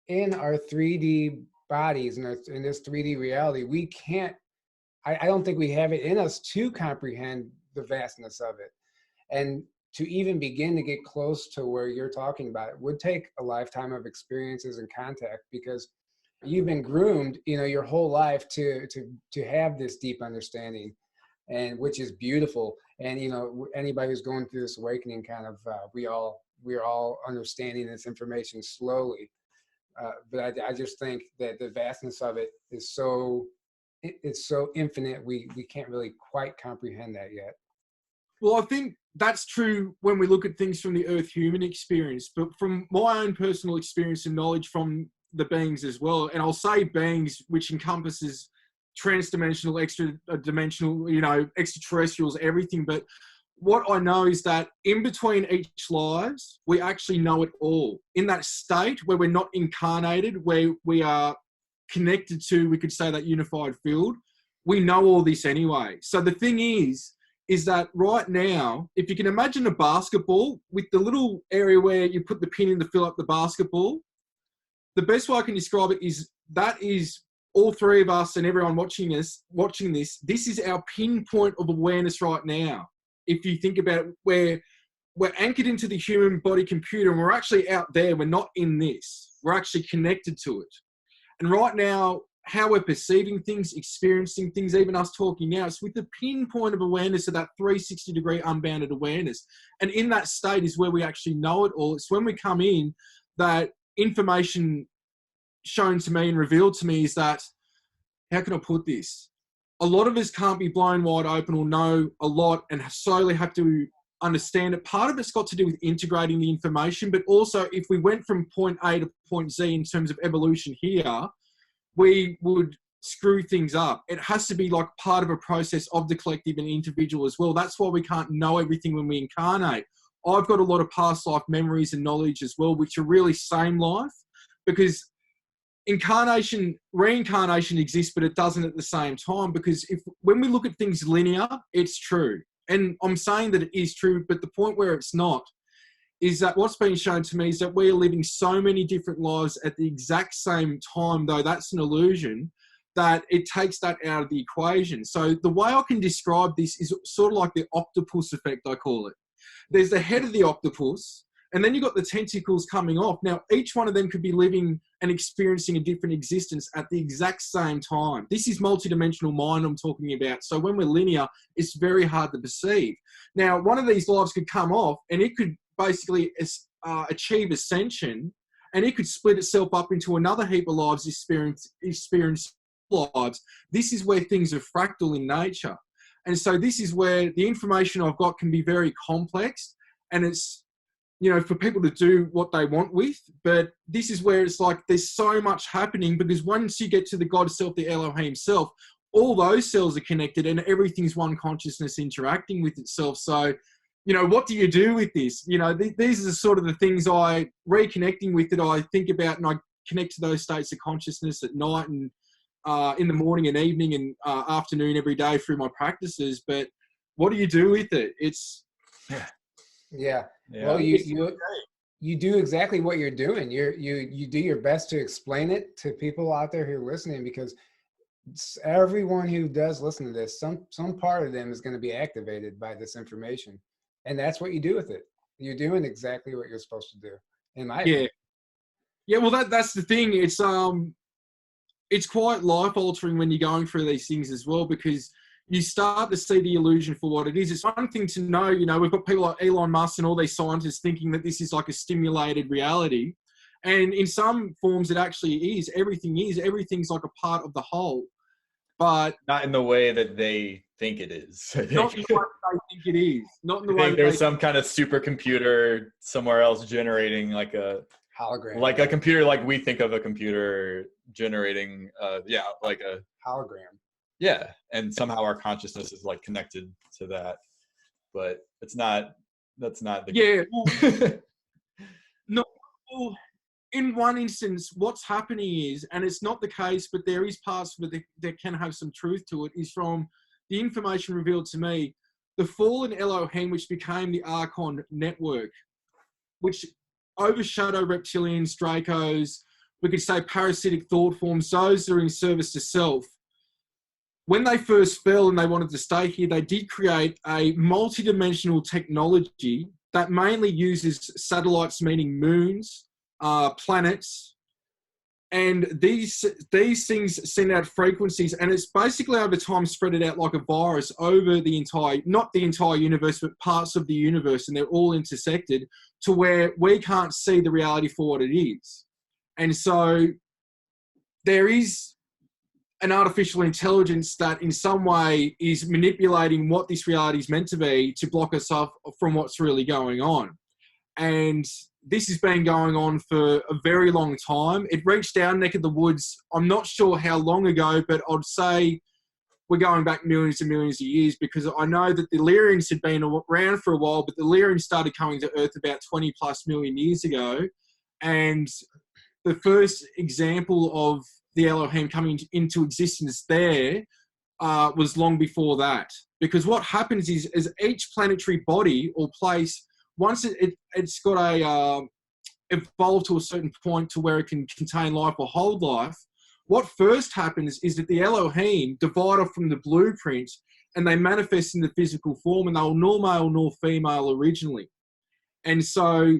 in our 3D bodies and in this 3D reality, we can't, I don't think we have it in us to comprehend the vastness of it. And to even begin to get close to where you're talking about it would take a lifetime of experiences and contact, because you've been groomed, you know, your whole life to have this deep understanding, and which is beautiful. And, you know, anybody who's going through this awakening kind of, we're all understanding this information slowly. But I just think that the vastness of it is it's so infinite, we can't really quite comprehend that yet. Well, I think that's true when we look at things from the Earth human experience, but from my own personal experience and knowledge from the beings as well, and I'll say beings, which encompasses transdimensional, extra-dimensional, you know, extraterrestrials, everything. But what I know is that in between each lives, we actually know it all. In that state where we're not incarnated, where we are connected to, we could say, that unified field, we know all this anyway. So the thing is that right now, if you can imagine a basketball with the little area where you put the pin in to fill up the basketball, the best way I can describe it is that is all three of us and everyone watching this, this is our pinpoint of awareness right now. If you think about it, where we're anchored into the human body computer and we're actually out there, we're not in this, we're actually connected to it. And right now, how we're perceiving things, experiencing things, even us talking now, it's with the pinpoint of awareness of that 360-degree unbounded awareness. And in that state is where we actually know it all. It's when we come in that information shown to me and revealed to me is that, how can I put this? A lot of us can't be blown wide open or know a lot and slowly have to understand it. Part of it's got to do with integrating the information, but also if we went from point A to point Z in terms of evolution here, we would screw things up. It has to be like part of a process of the collective and individual as well. That's why we can't know everything when we incarnate. I've got a lot of past life memories and knowledge as well, which are really same life, because reincarnation exists, but it doesn't at the same time, because when we look at things linear, it's true. And I'm saying that it is true, but the point where it's not is that what's been shown to me is that we are living so many different lives at the exact same time, though that's an illusion, that it takes that out of the equation. So the way I can describe this is sort of like the octopus effect, I call it. There's the head of the octopus, and then you've got the tentacles coming off. Now, each one of them could be living and experiencing a different existence at the exact same time. This is multidimensional mind I'm talking about. So when we're linear, it's very hard to perceive. Now, one of these lives could come off, and it could basically achieve ascension, and it could split itself up into another heap of lives, experience lives. This is where things are fractal in nature. And so this is where the information I've got can be very complex, and it's, you know, for people to do what they want with. But this is where it's like there's so much happening, because once you get to the God self, the Elohim self, all those cells are connected and everything's one consciousness interacting with itself. So, you know, what do you do with this? You know, these are sort of the things reconnecting with it, I think about, and I connect to those states of consciousness at night and in the morning and evening and afternoon every day through my practices. But what do you do with it? It's... Yeah. Well, you do exactly what you're doing. You do your best to explain it to people out there who are listening, because everyone who does listen to this, some part of them is going to be activated by this information, and that's what you do with it. You're doing exactly what you're supposed to do. In my opinion. Yeah. Well, that's the thing. It's quite life altering when you're going through these things as well, because you start to see the illusion for what it is. It's one thing to know, you know, we've got people like Elon Musk and all these scientists thinking that this is like a stimulated reality. And in some forms it actually is. Everything's like a part of the whole. But not in the way that they think it is. Not in the way they think it is. Not in the way think there's some kind of supercomputer somewhere else generating like a hologram, like a computer, like we think of a computer generating like a hologram. Yeah, and somehow our consciousness is like connected to that, but it's not. That's not the no. Well, in one instance, what's happening is, and it's not the case, but there is parts that can have some truth to it, is from the information revealed to me, the fallen Elohim, which became the Archon network, which overshadow reptilians, Dracos, we could say parasitic thought forms, those that are in service to self. When they first fell and they wanted to stay here, they did create a multidimensional technology that mainly uses satellites, meaning moons, planets, and these things send out frequencies, and it's basically over time spread it out like a virus over the entire, not the entire universe, but parts of the universe, and they're all intersected to where we can't see the reality for what it is. And so there is an artificial intelligence that in some way is manipulating what this reality is meant to be to block us off from what's really going on. And this has been going on for a very long time. It reached our neck of the woods, I'm not sure how long ago, but I'd say we're going back millions and millions of years, because I know that the Lyrians had been around for a while, but the Lyrians started coming to Earth about 20 plus million years ago. And the first example of the Elohim coming into existence there was long before that. Because what happens is, as each planetary body or place, once it's got evolved to a certain point to where it can contain life or hold life, what first happens is that the Elohim divide off from the blueprint and they manifest in the physical form, and they were nor male nor female originally. And so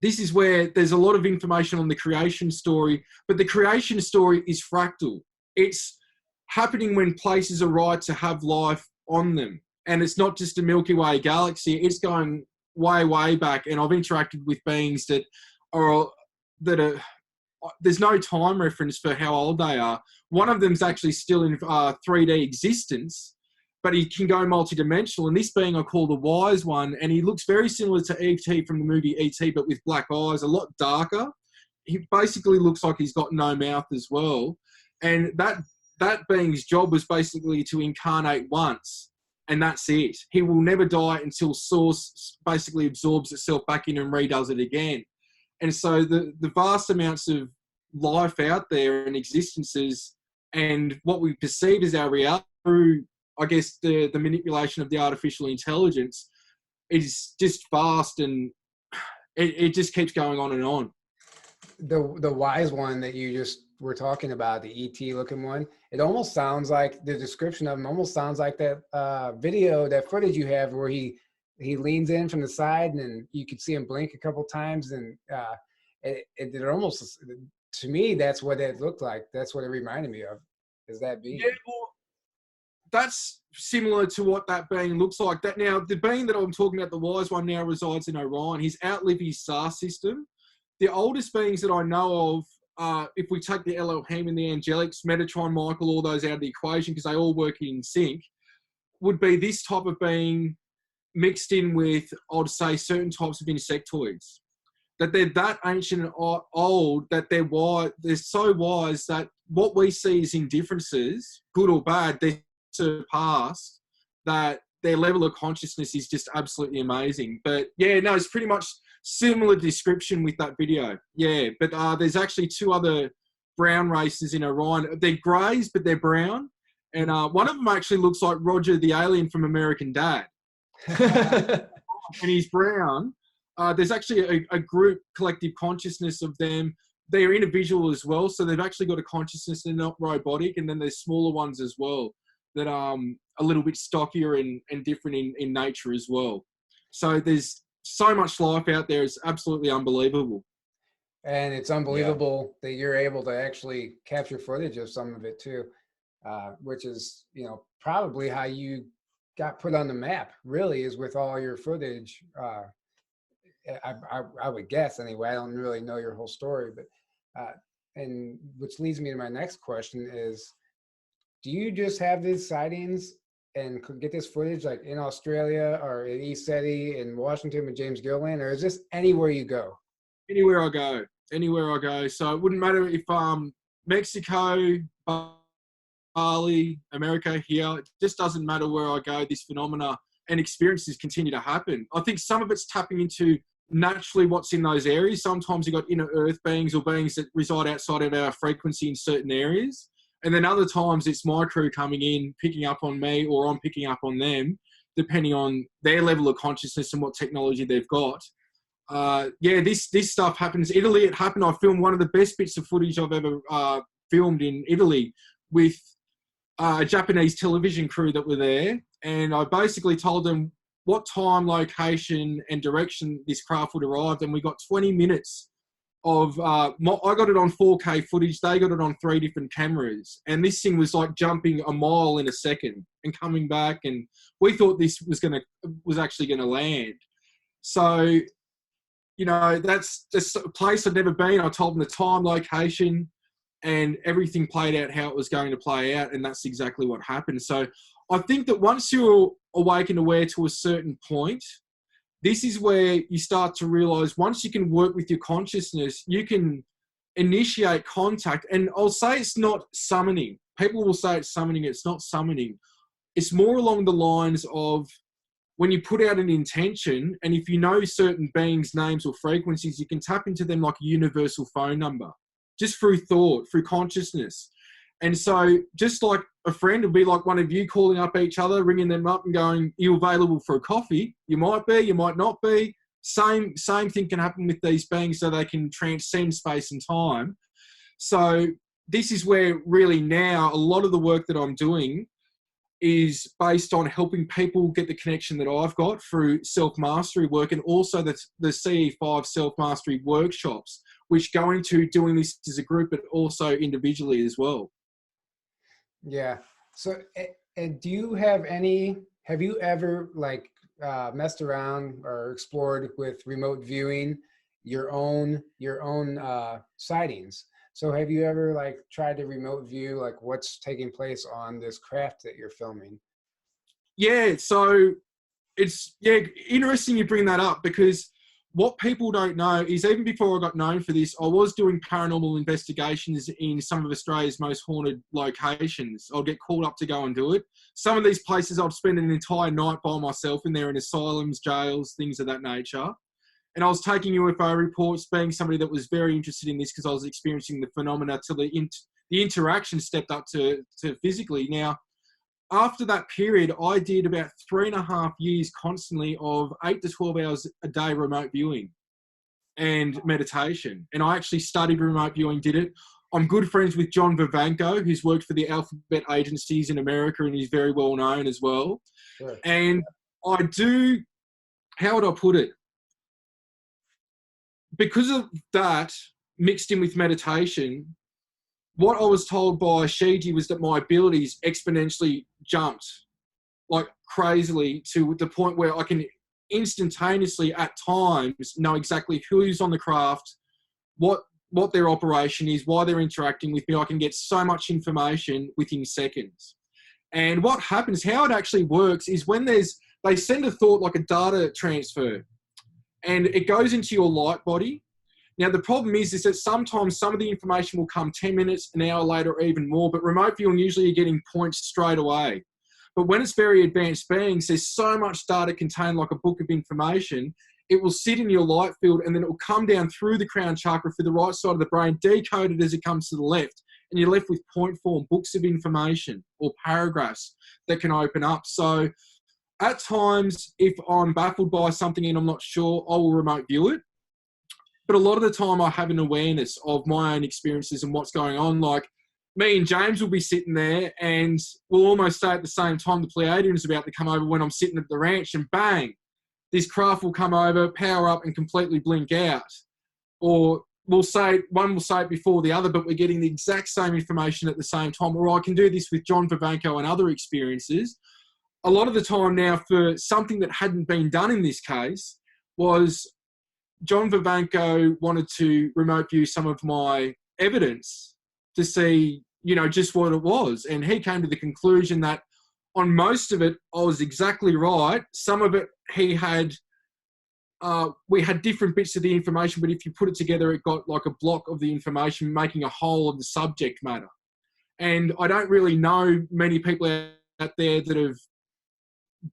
this is where there's a lot of information on the creation story, but the creation story is fractal. It's happening when places are right to have life on them. And it's not just a Milky Way galaxy, it's going way, way back. And I've interacted with beings that are there's no time reference for how old they are. One of them's actually still in 3D existence, but he can go multidimensional. And this being I call the wise one, and he looks very similar to E.T. from the movie E.T., but with black eyes, a lot darker. He basically looks like he's got no mouth as well. And that being's job was basically to incarnate once, and that's it. He will never die until Source basically absorbs itself back in and redoes it again. And so the vast amounts of life out there and existences and what we perceive as our reality through, I guess, the manipulation of the artificial intelligence is just vast, and it just keeps going on and on. The wise one that you just were talking about, the ET looking one, it almost sounds like the description of him almost sounds like that that footage you have where he leans in from the side and then you could see him blink a couple times, and it almost, to me, that's what it looked like. That's what it reminded me of. Is that being? Yeah, well, that's similar to what that being looks like. That now, the being that I'm talking about, the wise one, now resides in Orion. He's outlived his star system. The oldest beings that I know of, if we take the Elohim and the angelics, Metatron, Michael, all those out of the equation because they all work in sync, would be this type of being mixed in with, I'd say, certain types of insectoids. That they're that ancient and old, that they're wise, they're so wise that what we see as indifferences, good or bad, they're surpassed, that their level of consciousness is just absolutely amazing. But yeah, no, it's pretty much similar description with that video. Yeah, but there's actually two other brown races in Orion. They're greys, but they're brown. And one of them actually looks like Roger the alien from American Dad. And he's brown. There's actually a group collective consciousness of them. They're individual as well, so they've actually got a consciousness. They're not robotic. And then there's smaller ones as well that are a little bit stockier and different in nature as well. So there's so much life out there. It's absolutely unbelievable. And it's unbelievable that you're able to actually capture footage of some of it too, which is, probably how you got put on the map, really, is with all your footage. I would guess anyway. I don't really know your whole story, but and which leads me to my next question is, do you just have these sightings and could get this footage like in Australia or in East in Washington with James Gilliland, or is this anywhere you go? Anywhere I go. So it wouldn't matter if Mexico, Bali, America, here. It just doesn't matter where I go. This phenomena and experiences continue to happen. I think some of it's tapping into naturally what's in those areas. Sometimes you've got inner earth beings or beings that reside outside of our frequency in certain areas. And then other times it's my crew coming in, picking up on me, or I'm picking up on them, depending on their level of consciousness and what technology they've got. This stuff happens. Italy, it happened. I filmed one of the best bits of footage I've ever filmed in Italy with a Japanese television crew that were there. And I basically told them what time, location, and direction this craft would arrive. And we got 20 minutes of, I got it on 4K footage. They got it on 3 different cameras. And this thing was like jumping a mile in a second and coming back. And we thought this was actually going to land. So, that's just a place I'd never been. I told them the time, location, and everything played out how it was going to play out. And that's exactly what happened. So I think that once you're awake and aware to a certain point, this is where you start to realize once you can work with your consciousness, you can initiate contact. And I'll say it's not summoning. People will say it's summoning. It's not summoning. It's more along the lines of when you put out an intention, and if you know certain beings' names or frequencies, you can tap into them like a universal phone number, just through thought, through consciousness. And so just like a friend would be like one of you calling up each other, ringing them up and going, "Are you available for a coffee?" You might be, you might not be. Same thing can happen with these beings, so they can transcend space and time. So this is where really now a lot of the work that I'm doing is based on helping people get the connection that I've got through self-mastery work, and also the CE5 self-mastery workshops, which go into doing this as a group, but also individually as well. Yeah. So, and do you have have you ever messed around or explored with remote viewing your own sightings. So have you ever like tried to remote view like what's taking place on this craft that you're filming? Yeah, so it's interesting you bring that up, because what people don't know is even before I got known for this, I was doing paranormal investigations in some of Australia's most haunted locations. I'll get called up to go and do it. Some of these places I'd spend an entire night by myself in there, in asylums, jails, things of that nature. And I was taking UFO reports, being somebody that was very interested in this because I was experiencing the phenomena till the interaction stepped up to physically. Now, after that period, I did about 3.5 years constantly of 8 to 12 hours a day remote viewing and meditation. And I actually studied remote viewing, did it. I'm good friends with John Vivanco, who's worked for the alphabet agencies in America, and he's very well known as well. Sure. And I do, how would I put it? Because of that, mixed in with meditation, what I was told by Shiji was that my abilities exponentially jumped like crazily to the point where I can instantaneously at times know exactly who's on the craft, what their operation is, why they're interacting with me. I can get so much information within seconds. And what happens, how it actually works is when they send a thought like a data transfer, and it goes into your light body. Now, the problem is that sometimes some of the information will come 10 minutes, an hour later, or even more, but remote viewing, usually you're getting points straight away. But when it's very advanced beings, there's so much data contained like a book of information, it will sit in your light field and then it will come down through the crown chakra, through the right side of the brain, decoded as it comes to the left, and you're left with point form, books of information or paragraphs that can open up. So at times, if I'm baffled by something and I'm not sure, I will remote view it. But a lot of the time I have an awareness of my own experiences and what's going on. Like me and James will be sitting there and we'll almost say at the same time the Pleiadian's about to come over when I'm sitting at the ranch, and bang, this craft will come over, power up and completely blink out. Or one will say it before the other, but we're getting the exact same information at the same time. Or I can do this with John Vivanco and other experiences. A lot of the time now, for something that hadn't been done in this case, was John Vivanco wanted to remote view some of my evidence to see, just what it was. And he came to the conclusion that on most of it, I was exactly right. Some of it he had, we had different bits of the information, but if you put it together, it got like a block of the information, making a whole of the subject matter. And I don't really know many people out there that have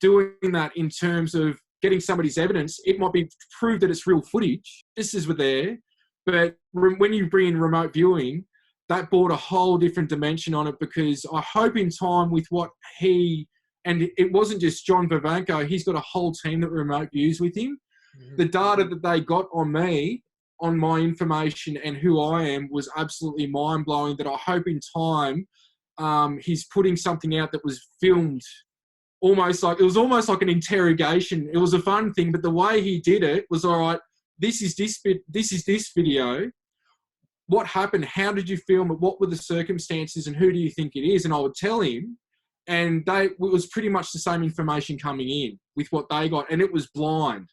doing that in terms of getting somebody's evidence. It might be proved that it's real footage. This is there. But when you bring in remote viewing, that brought a whole different dimension on it, because I hope in time with what and it wasn't just John Vivanco, he's got a whole team that remote views with him. Mm-hmm. The data that they got on me, on my information and who I am, was absolutely mind-blowing, that I hope in time he's putting something out that was filmed it was almost like an interrogation. It was a fun thing, but the way he did it was, all right, this is this video. What happened? How did you film it? What were the circumstances and who do you think it is? And I would tell him, and it was pretty much the same information coming in with what they got. And it was blind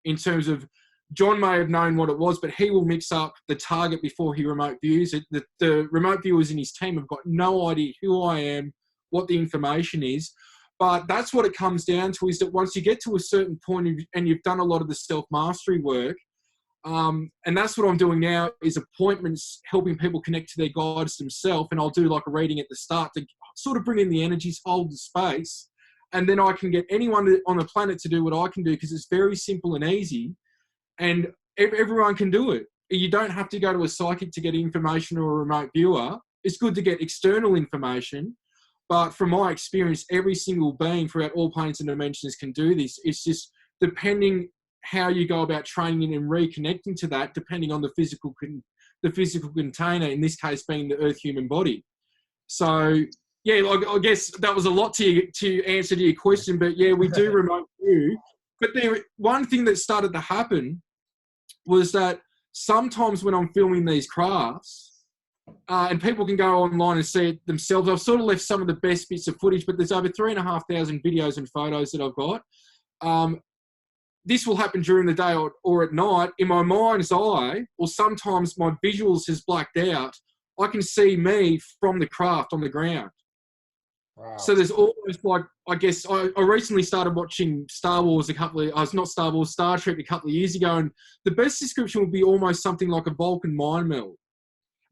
in terms of John may have known what it was, but he will mix up the target before he remote views it. The remote viewers in his team have got no idea who I am, what the information is. But that's what it comes down to, is that once you get to a certain point and you've done a lot of the self-mastery work, and that's what I'm doing now, is appointments, helping people connect to their guides themselves. And I'll do like a reading at the start to sort of bring in the energies, hold the space. And then I can get anyone on the planet to do what I can do, because it's very simple and easy. And everyone can do it. You don't have to go to a psychic to get information or a remote viewer. It's good to get external information. But from my experience, every single being throughout all planes and dimensions can do this. It's just depending how you go about training and reconnecting to that, depending on the physical container, in this case being the Earth human body. So, yeah, I guess that was a lot to answer to your question, but yeah, we do remote view. But one thing that started to happen was that sometimes when I'm filming these crafts, and people can go online and see it themselves, I've sort of left some of the best bits of footage, but there's over 3,500 videos and photos that I've got. this will happen during the day or at night. In my mind's eye, or sometimes my visuals has blacked out, I can see me from the craft on the ground. Wow. So there's almost like, I guess, I recently started watching Star Trek a couple of years ago, and the best description would be almost something like a Vulcan mind meld.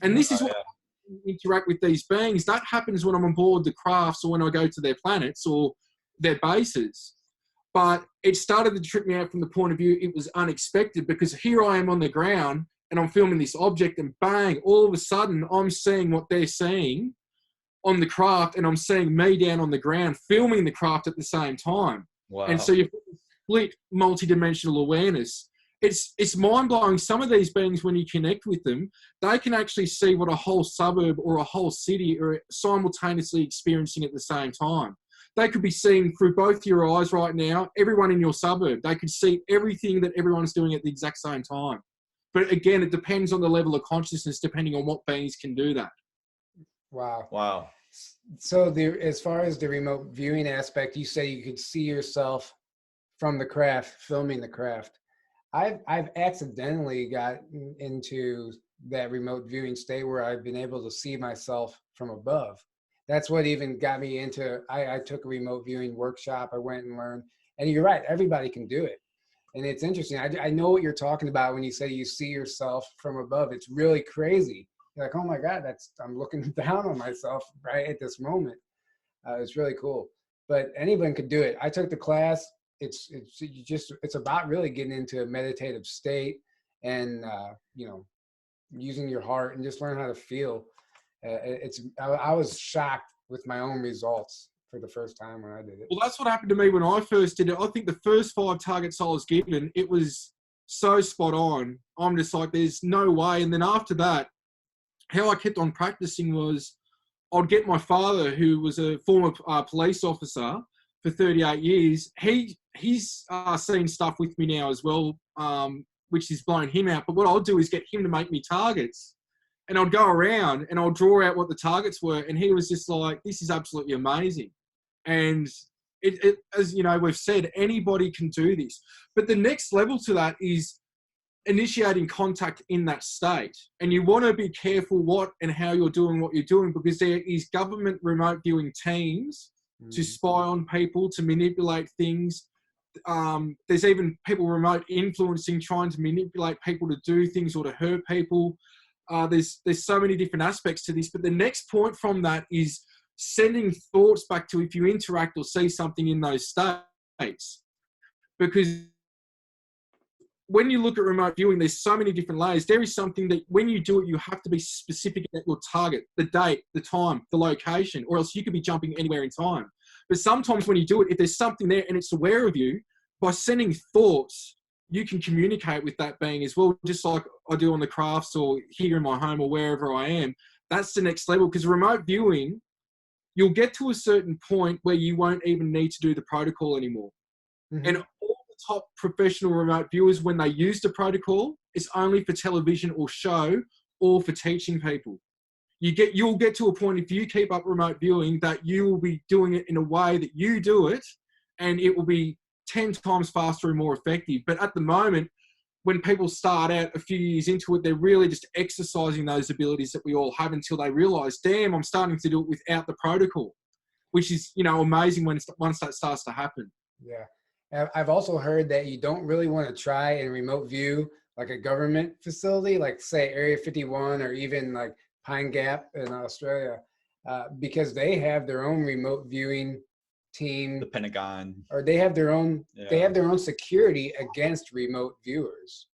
And this is what I interact with these beings. That happens when I'm on board the crafts or when I go to their planets or their bases. But it started to trip me out from the point of view it was unexpected, because here I am on the ground and I'm filming this object, and bang, all of a sudden I'm seeing what they're seeing on the craft, and I'm seeing me down on the ground filming the craft at the same time. Wow. And so you've got this split multidimensional awareness. It's mind-blowing. Some of these beings, when you connect with them, they can actually see what a whole suburb or a whole city are simultaneously experiencing at the same time. They could be seeing through both your eyes right now, everyone in your suburb. They could see everything that everyone's doing at the exact same time. But again, it depends on the level of consciousness, depending on what beings can do that. Wow. So as far as the remote viewing aspect, you say you could see yourself from the craft, filming the craft. I've accidentally gotten into that remote viewing state where I've been able to see myself from above. That's what even got me into, I took a remote viewing workshop. I went and learned, and you're right, everybody can do it. And it's interesting. I know what you're talking about when you say you see yourself from above. It's really crazy. You're like, oh my God, I'm looking down on myself right at this moment. It's really cool. But anyone could do it. I took the class. It's about really getting into a meditative state and using your heart and just learn how to feel. I was shocked with my own results for the first time when I did it. Well, that's what happened to me when I first did it. I think the first 5 targets I was given, it was so spot on. I'm just like, there's no way. And then after that, how I kept on practicing was I'd get my father, who was a former police officer for 38 years. He's seen stuff with me now as well, which is blowing him out. But what I'll do is get him to make me targets. And I'd go around and I'll draw out what the targets were. And he was just like, this is absolutely amazing. And it as you know, we've said, anybody can do this. But the next level to that is initiating contact in that state. And you want to be careful what and how you're doing what you're doing, because there is government remote viewing teams to spy on people, to manipulate things. There's even people remote influencing, trying to manipulate people to do things or to hurt people. There's so many different aspects to this, but the next point from that is sending thoughts back to if you interact or see something in those states. Because when you look at remote viewing, there's so many different layers. There is something that when you do it, you have to be specific at your target, the date, the time, the location, or else you could be jumping anywhere in time. But sometimes when you do it, if there's something there and it's aware of you, by sending thoughts, you can communicate with that being as well, just like I do on the crafts or here in my home or wherever I am. That's the next level, because remote viewing, you'll get to a certain point where you won't even need to do the protocol anymore. Mm-hmm. And all the top professional remote viewers, when they use the protocol, it's only for television or show or for teaching people. You'll get to a point, if you keep up remote viewing, that you will be doing it in a way that you do it, and it will be 10 times faster and more effective. But at the moment, when people start out a few years into it, they're really just exercising those abilities that we all have until they realize, damn, I'm starting to do it without the protocol, which is, amazing once that starts to happen. Yeah. I've also heard that you don't really want to try and remote view like a government facility, like say Area 51 or even like Pine Gap in Australia, because they have their own remote viewing team, the Pentagon, or they have their own security against remote viewers.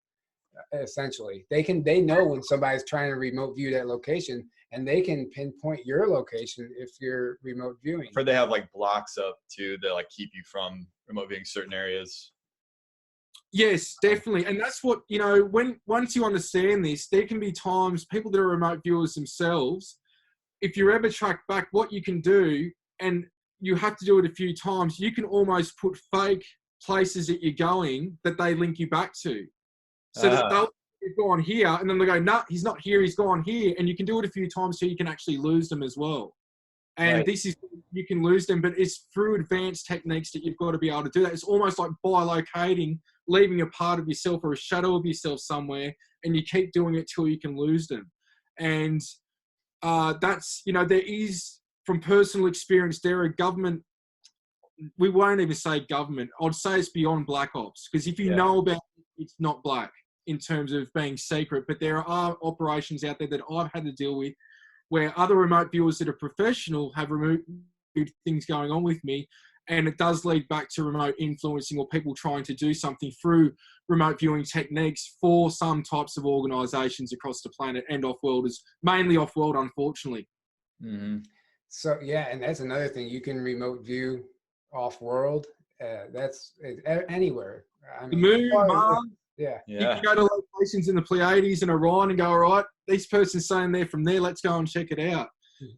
Essentially, they know when somebody's trying to remote view that location, and they can pinpoint your location if you're remote viewing. Or they have like blocks up too that like keep you from remote viewing certain areas. Yes, definitely. And that's what, once you understand this, there can be times people that are remote viewers themselves, if you ever track back what you can do, and you have to do it a few times, you can almost put fake places that you're going that they link you back to. So that they'll go on here, and then they go, nah, he's not here, he's gone here. And you can do it a few times so you can actually lose them as well. And Right. this is, you can lose them, but it's through advanced techniques that you've got to be able to do that. It's almost like bilocating, leaving a part of yourself or a shadow of yourself somewhere, and you keep doing it till you can lose them. And that's, you know, there is, from personal experience, there are government, we won't even say government, I'd say it's beyond black ops, because if you know about it, it's not black in terms of being secret, but there are operations out there that I've had to deal with where other remote viewers that are professional have removed things going on with me, and it does lead back to remote influencing or people trying to do something through remote viewing techniques for some types of organisations across the planet and off-worlders, mainly off-world, unfortunately. Mm-hmm. So yeah, and that's another thing. You can remote view off-world. That's anywhere. I The mean, moon, Mars. yeah. You can go to locations in the Pleiades and Orion and go, all right, this person's saying they're from there, let's go and check it out.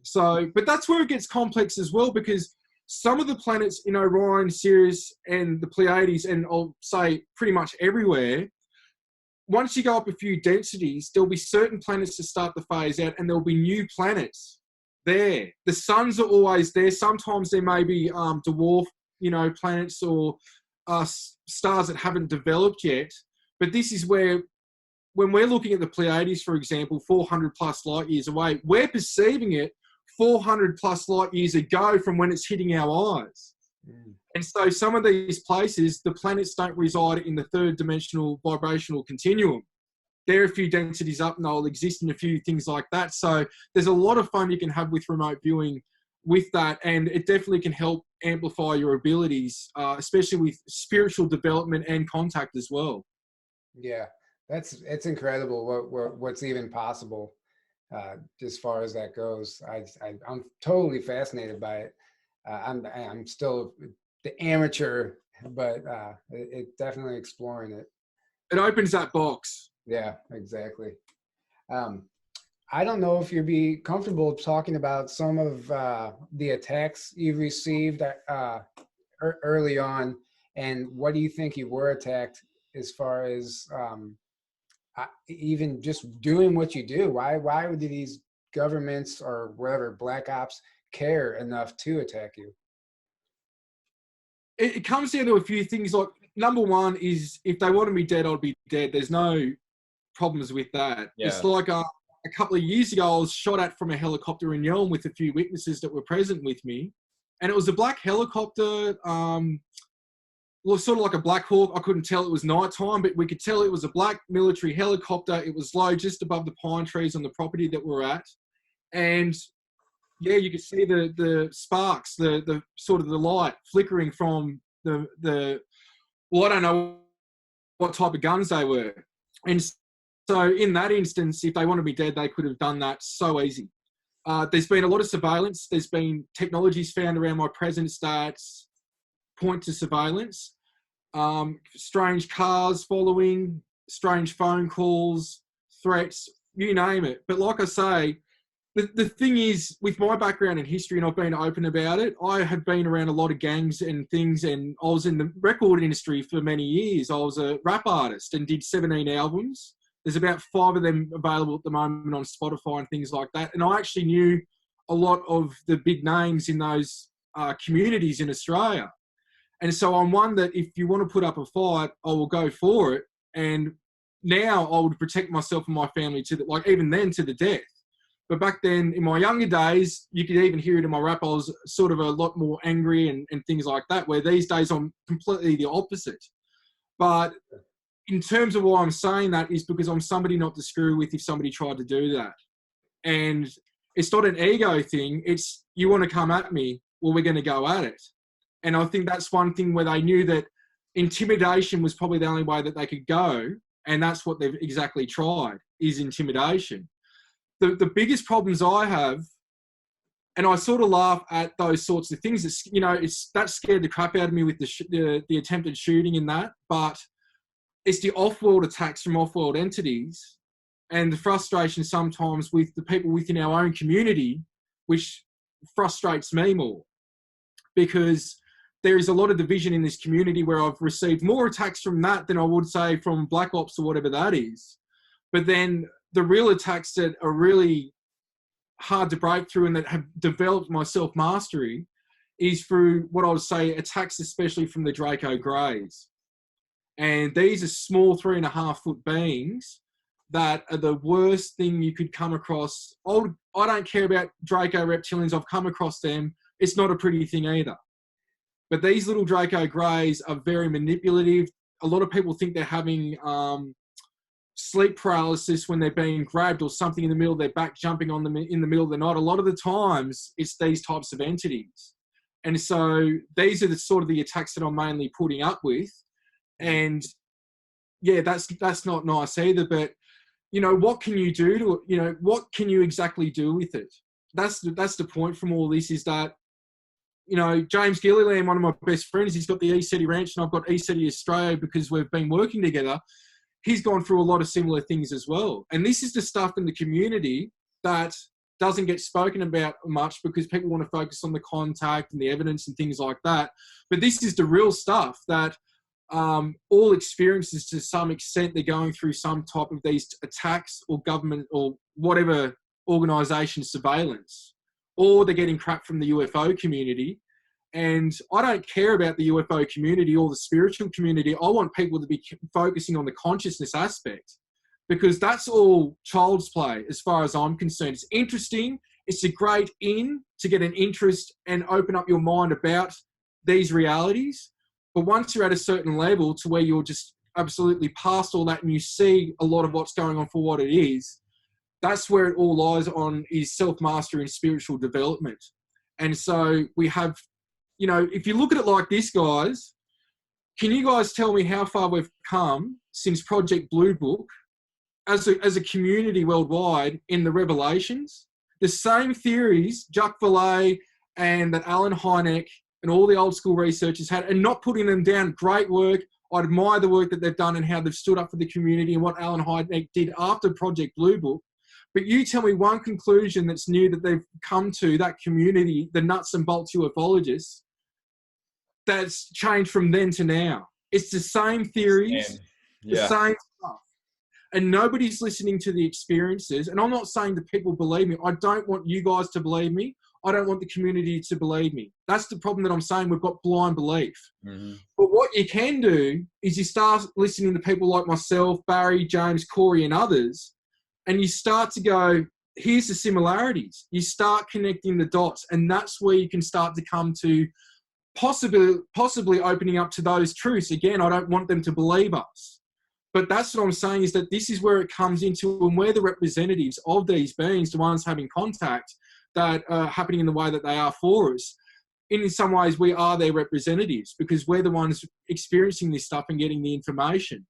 So, but that's where it gets complex as well, because some of the planets in Orion, Sirius, and the Pleiades, and I'll say pretty much everywhere, once you go up a few densities, there'll be certain planets that start to phase out, and there'll be new planets there. The suns are always there. Sometimes there may be dwarf, you know, planets or stars that haven't developed yet. But this is where, when we're looking at the Pleiades, for example, 400 plus light years away, we're perceiving it 400 plus light years ago from when it's hitting our eyes. Mm. And so some of these places, the planets don't reside in the third dimensional vibrational continuum. They're a few densities up and they'll exist in a few things like that. So there's a lot of fun you can have with remote viewing with that. And it definitely can help amplify your abilities, especially with spiritual development and contact as well. Yeah, it's incredible what's even possible as far as that goes. I'm totally fascinated by it. I'm still the amateur, but it definitely exploring it. It opens that box. Yeah, exactly. I don't know if you'd be comfortable talking about some of the attacks you've received early on, and what do you think you were attacked as far as even just doing what you do? Why do these governments or whatever black ops care enough to attack you? It comes down to a few things. Like, number one is, if they wanted me dead, I'd be dead. There's no problems with that. Yeah. It's like a couple of years ago, I was shot at from a helicopter in Yelm with a few witnesses that were present with me. And it was a black helicopter, sort of like a Black Hawk. I couldn't tell it was nighttime, but we could tell it was a black military helicopter. It was low just above the pine trees on the property that we're at. And yeah, you could see the sparks, the sort of the light flickering from the well, I don't know what type of guns they were. And so in that instance, if they wanted me dead, they could have done that so easy. There's been a lot of surveillance. There's been technologies found around my presence that point to surveillance. Strange cars following, strange phone calls, threats, you name it. But like I say, the thing is, with my background in history, and I've been open about it, I have been around a lot of gangs and things, and I was in the record industry for many years. I was a rap artist and did 17 albums. There's about 5 of them available at the moment on Spotify and things like that. And I actually knew a lot of the big names in those communities in Australia. And so I'm one that, if you want to put up a fight, I will go for it. And now I would protect myself and my family even then to the death. But back then, in my younger days, you could even hear it in my rap, I was sort of a lot more angry and things like that, where these days I'm completely the opposite. But in terms of why I'm saying that is because I'm somebody not to screw with if somebody tried to do that. And it's not an ego thing. It's, you want to come at me, well, we're going to go at it. And I think that's one thing where they knew that intimidation was probably the only way that they could go. And that's what they've exactly tried, is intimidation. The biggest problems I have, and I sort of laugh at those sorts of things, that scared the crap out of me with the attempted shooting and that, but it's the off-world attacks from off-world entities and the frustration sometimes with the people within our own community, which frustrates me more, because there is a lot of division in this community where I've received more attacks from that than I would say from Black Ops or whatever that is. But then the real attacks that are really hard to break through and that have developed my self-mastery is through what I would say attacks, especially from the Draco Greys. And these are small 3.5-foot beings that are the worst thing you could come across. I don't care about Draco reptilians. I've come across them. It's not a pretty thing either. But these little Draco Greys are very manipulative. A lot of people think they're having sleep paralysis when they're being grabbed or something in the middle of their back, jumping on them in the middle of the night. A lot of the times, it's these types of entities. And so these are the sort of the attacks that I'm mainly putting up with. And yeah, that's not nice either. But, you know, what can you do to, you know, what can you exactly do with it? That's the point from all this, is that, you know, James Gilliland, one of my best friends, he's got the E.T.s Ranch and I've got E.T.s Australia because we've been working together. He's gone through a lot of similar things as well. And this is the stuff in the community that doesn't get spoken about much because people want to focus on the contact and the evidence and things like that. But this is the real stuff that all experiences, to some extent, they're going through some type of these attacks or government or whatever organisation surveillance, or they're getting crap from the UFO community. And I don't care about the UFO community or the spiritual community. I want people to be focusing on the consciousness aspect, because that's all child's play as far as I'm concerned. It's interesting. It's a great to get an interest and open up your mind about these realities. But once you're at a certain level to where you're just absolutely past all that and you see a lot of what's going on for what it is, that's where it all lies on, is self-mastery and spiritual development. And so we have, you know, if you look at it like this, guys, can you guys tell me how far we've come since Project Blue Book as a community worldwide in the revelations? The same theories Jacques Vallée and that Alan Hynek and all the old school researchers had, and not putting them down. Great work. I admire the work that they've done and how they've stood up for the community and what Alan Hynek did after Project Blue Book. But you tell me one conclusion that's new that they've come to, that community, the nuts and bolts ufologists, that's changed from then to now. It's the same theories, the same stuff. And nobody's listening to the experiences. And I'm not saying that people believe me. I don't want you guys to believe me. I don't want the community to believe me. That's the problem that I'm saying. We've got blind belief. Mm-hmm. But what you can do is you start listening to people like myself, Barry, James, Corey, and others, and you start to go, here's the similarities. You start connecting the dots, and that's where you can start to come to possibly opening up to those truths. Again, I don't want them to believe us. But that's what I'm saying, is that this is where it comes into, and we're the representatives of these beings, the ones having contact, that are happening in the way that they are for us. In some ways, we are their representatives because we're the ones experiencing this stuff and getting the information.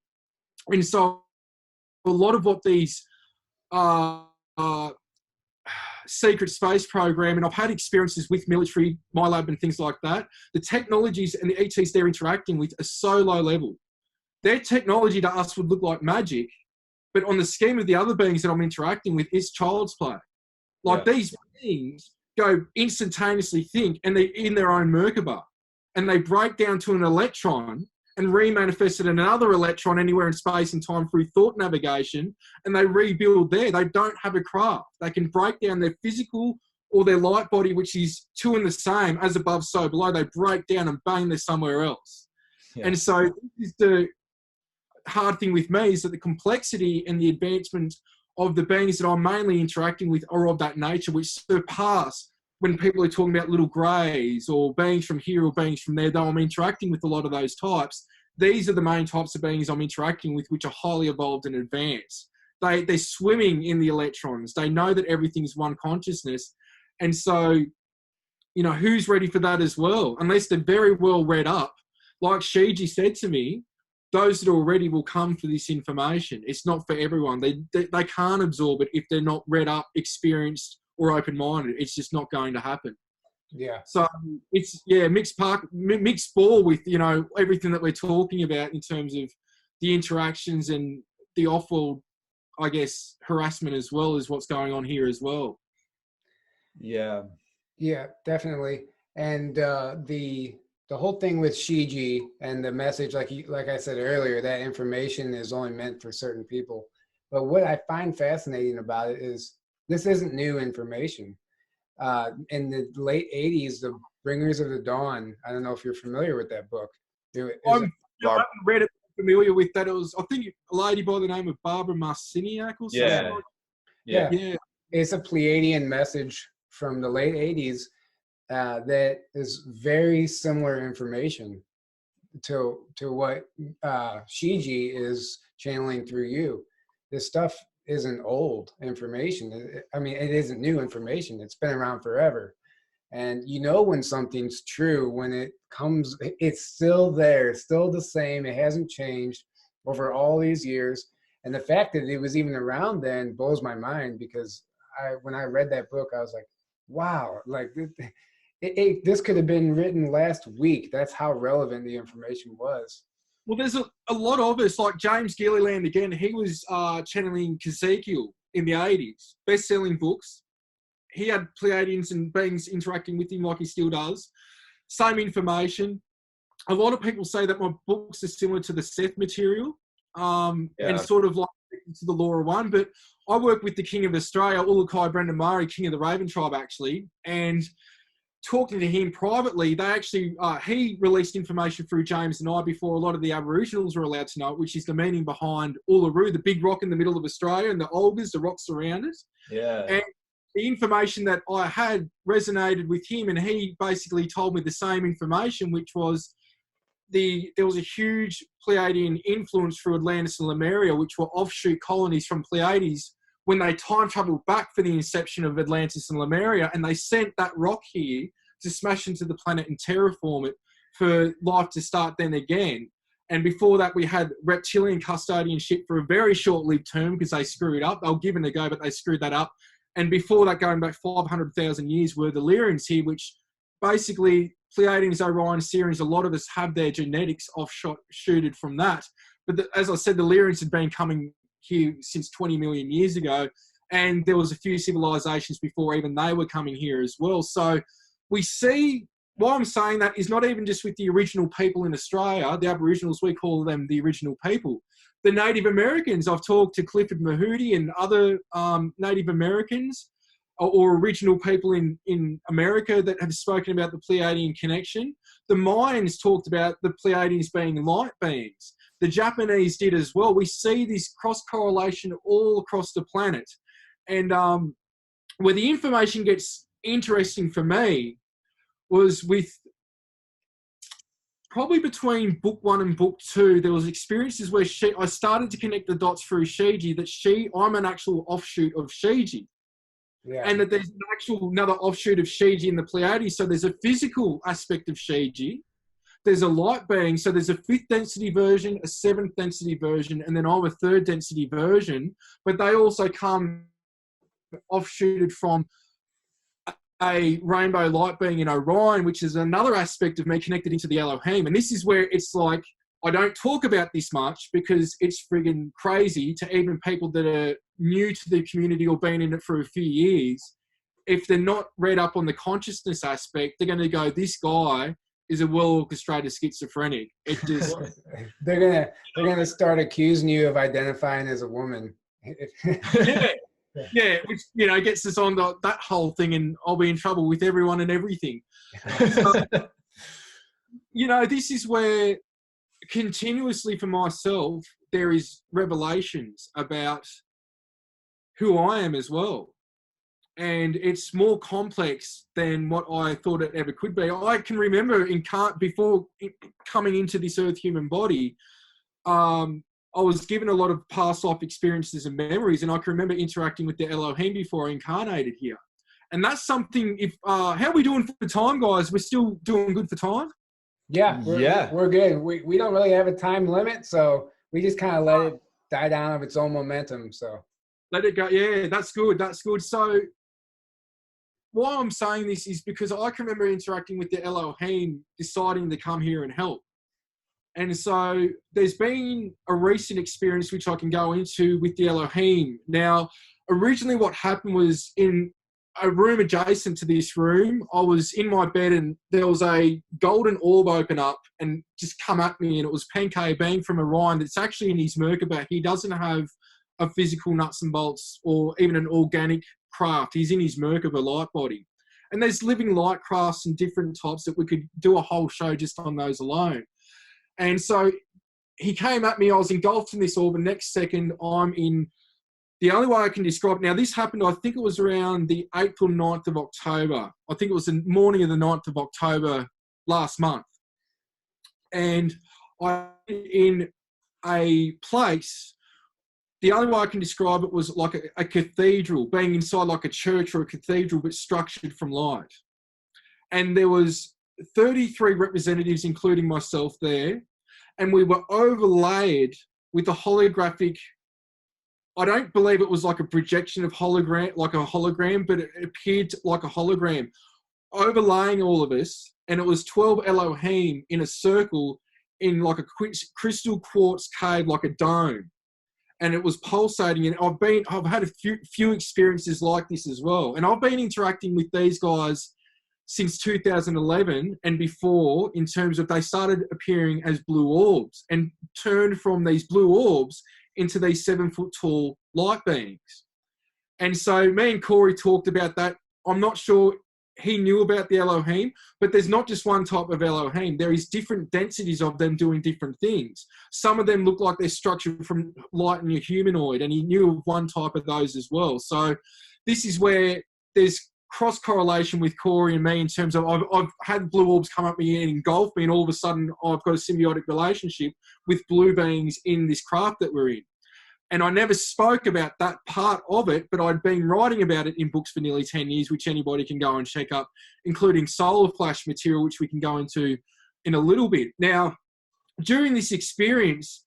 And so a lot of what these secret space program, and I've had experiences with military, my lab and things like that, the technologies and the E.T.s they're interacting with are so low level. Their technology to us would look like magic, but on the scheme of the other beings that I'm interacting with, it's child's play. Like these beings go instantaneously think, and they're in their own Merkaba, and they break down to an electron and remanifest it in another electron anywhere in space and time through thought navigation, and they rebuild there. They don't have a craft. They can break down their physical or their light body, which is two and the same, as above, so below. They break down and bang, they're somewhere else. Yeah. And so this is the hard thing with me, is that the complexity and the advancement of the beings that I'm mainly interacting with are of that nature, which surpass when people are talking about little greys or beings from here or beings from there. Though I'm interacting with a lot of those types, these are the main types of beings I'm interacting with, which are highly evolved and advanced. They're swimming in the electrons. They know that everything's one consciousness. And so, you know, who's ready for that as well? Unless they're very well read up. Like Shiji said to me, those that are ready will come for this information. It's not for everyone. They can't absorb it if they're not read up, experienced, or open-minded. It's just not going to happen. Yeah. So it's mixed ball with, you know, everything that we're talking about in terms of the interactions and the off-world, I guess, harassment as well as what's going on here as well. Yeah. Yeah, definitely. And the whole thing with Shiji and the message, like I said earlier, that information is only meant for certain people. But what I find fascinating about it is this isn't new information. In the late 80s, the Bringers of the Dawn, I don't know if you're familiar with that book. I haven't read it, familiar with that. It was, I think, a lady by the name of Barbara Marciniak or something. Yeah. It's a Pleiadian message from the late 80s that is very similar information to what Shiji is channeling through you. This stuff isn't old information. I mean, it isn't new information. It's been around forever. And you know when something's true, when it comes, it's still there, it's still the same, it hasn't changed over all these years. And the fact that it was even around then blows my mind, because when I read that book, I was like, wow, like this could have been written last week. That's how relevant the information was. Well, there's a lot of us, like James Gilliland again, he was channeling Ezekiel in the 80s, best-selling books. He had Pleiadians and beings interacting with him like he still does. Same information. A lot of people say that my books are similar to the Seth material, and sort of like to the Law of One. But I work with the King of Australia, Ulukai Brendan Murray, King of the Raven Tribe, actually, and talking to him privately, they actually, he released information through James and I before a lot of the Aboriginals were allowed to know it, which is the meaning behind Uluru, the big rock in the middle of Australia, and the Olgas, the rocks around it. Yeah. And the information that I had resonated with him, and he basically told me the same information, which was there was a huge Pleiadian influence through Atlantis and Lemuria, which were offshoot colonies from Pleiades, when they time traveled back for the inception of Atlantis and Lemuria, and they sent that rock here to smash into the planet and terraform it for life to start then again. And before that, we had reptilian custodianship for a very short-lived term because they screwed up. They were given a go, but they screwed that up. And before that, going back 500,000 years, were the Lyrians here, which basically Pleiadians, Orion, Sirians, a lot of us have their genetics offshooted from that. But as I said, the Lyrians had been coming here since 20 million years ago, and there was a few civilizations before even they were coming here as well. So we see, why I'm saying that is not even just with the original people in Australia, the Aboriginals, we call them the original people. The Native Americans, I've talked to Clifford Mahudi and other Native Americans or original people in America that have spoken about the Pleiadian connection. The Mayans talked about the Pleiadians being light beings. The Japanese did as well. We see this cross-correlation all across the planet. And where the information gets interesting for me was with probably between book 1 and book 2, there was experiences where I started to connect the dots through Shiji, that I'm an actual offshoot of Shiji. Yeah. And that there's another offshoot of Shiji in the Pleiades. So there's a physical aspect of Shiji. There's a light being. So there's a 5th density version, a 7th density version, and then I'm a 3rd density version. But they also come offshooted from a rainbow light being in Orion, which is another aspect of me connected into the Elohim. And this is where it's like, I don't talk about this much because it's friggin' crazy to even people that are new to the community or been in it for a few years. If they're not read up on the consciousness aspect, they're going to go, this guy is a well-orchestrated schizophrenic. It just they're gonna start accusing you of identifying as a woman. Yeah, which gets us on that whole thing, and I'll be in trouble with everyone and everything. So, this is where continuously for myself there is revelations about who I am as well. And it's more complex than what I thought it ever could be. I can remember before coming into this earth human body, I was given a lot of past life experiences and memories, and I can remember interacting with the Elohim before I incarnated here. And that's something, how are we doing for time, guys? We're still doing good for time? Yeah, we're good. We don't really have a time limit, so we just kind of let it die down of its own momentum. So let it go. Yeah, that's good. That's good. So why I'm saying this is because I can remember interacting with the Elohim, deciding to come here and help. And so there's been a recent experience which I can go into with the Elohim. Now, originally what happened was in a room adjacent to this room, I was in my bed and there was a golden orb open up and just come at me, and it was Pankei Bang from Orion. It's actually in his Merkaba. He doesn't have a physical nuts and bolts or even an organic craft. He's in his Merkaba light body. And there's living light crafts and different types that we could do a whole show just on those alone. And so he came at me, I was engulfed in this orb, and next second I'm in, the only way I can describe, now this happened, I think it was around the 8th or 9th of October. I think it was the morning of the 9th of October last month. And I'm in a place, the only way I can describe it was like a cathedral, being inside like a church or a cathedral, but structured from light. And there was 33 representatives, including myself there. And we were overlaid with a holographic, I don't believe it was like a projection of hologram, like a hologram, but it appeared like a hologram overlaying all of us. And it was 12 Elohim in a circle in like a crystal quartz cave, like a dome. And it was pulsating. And I've had a few experiences like this as well. And I've been interacting with these guys since 2011 and before, in terms of they started appearing as blue orbs and turned from these blue orbs into these 7-foot tall light beings. And so me and Corey talked about that. I'm not sure he knew about the Elohim, but there's not just one type of Elohim. There is different densities of them doing different things. Some of them look like they're structured from light and a humanoid, and he knew of one type of those as well. So this is where there's cross-correlation with Corey and me in terms of I've had blue orbs come up me and engulf me, and all of a sudden I've got a symbiotic relationship with blue beings in this craft that we're in. And I never spoke about that part of it, but I'd been writing about it in books for nearly 10 years, which anybody can go and check up, including solar flash material, which we can go into in a little bit. Now, during this experience,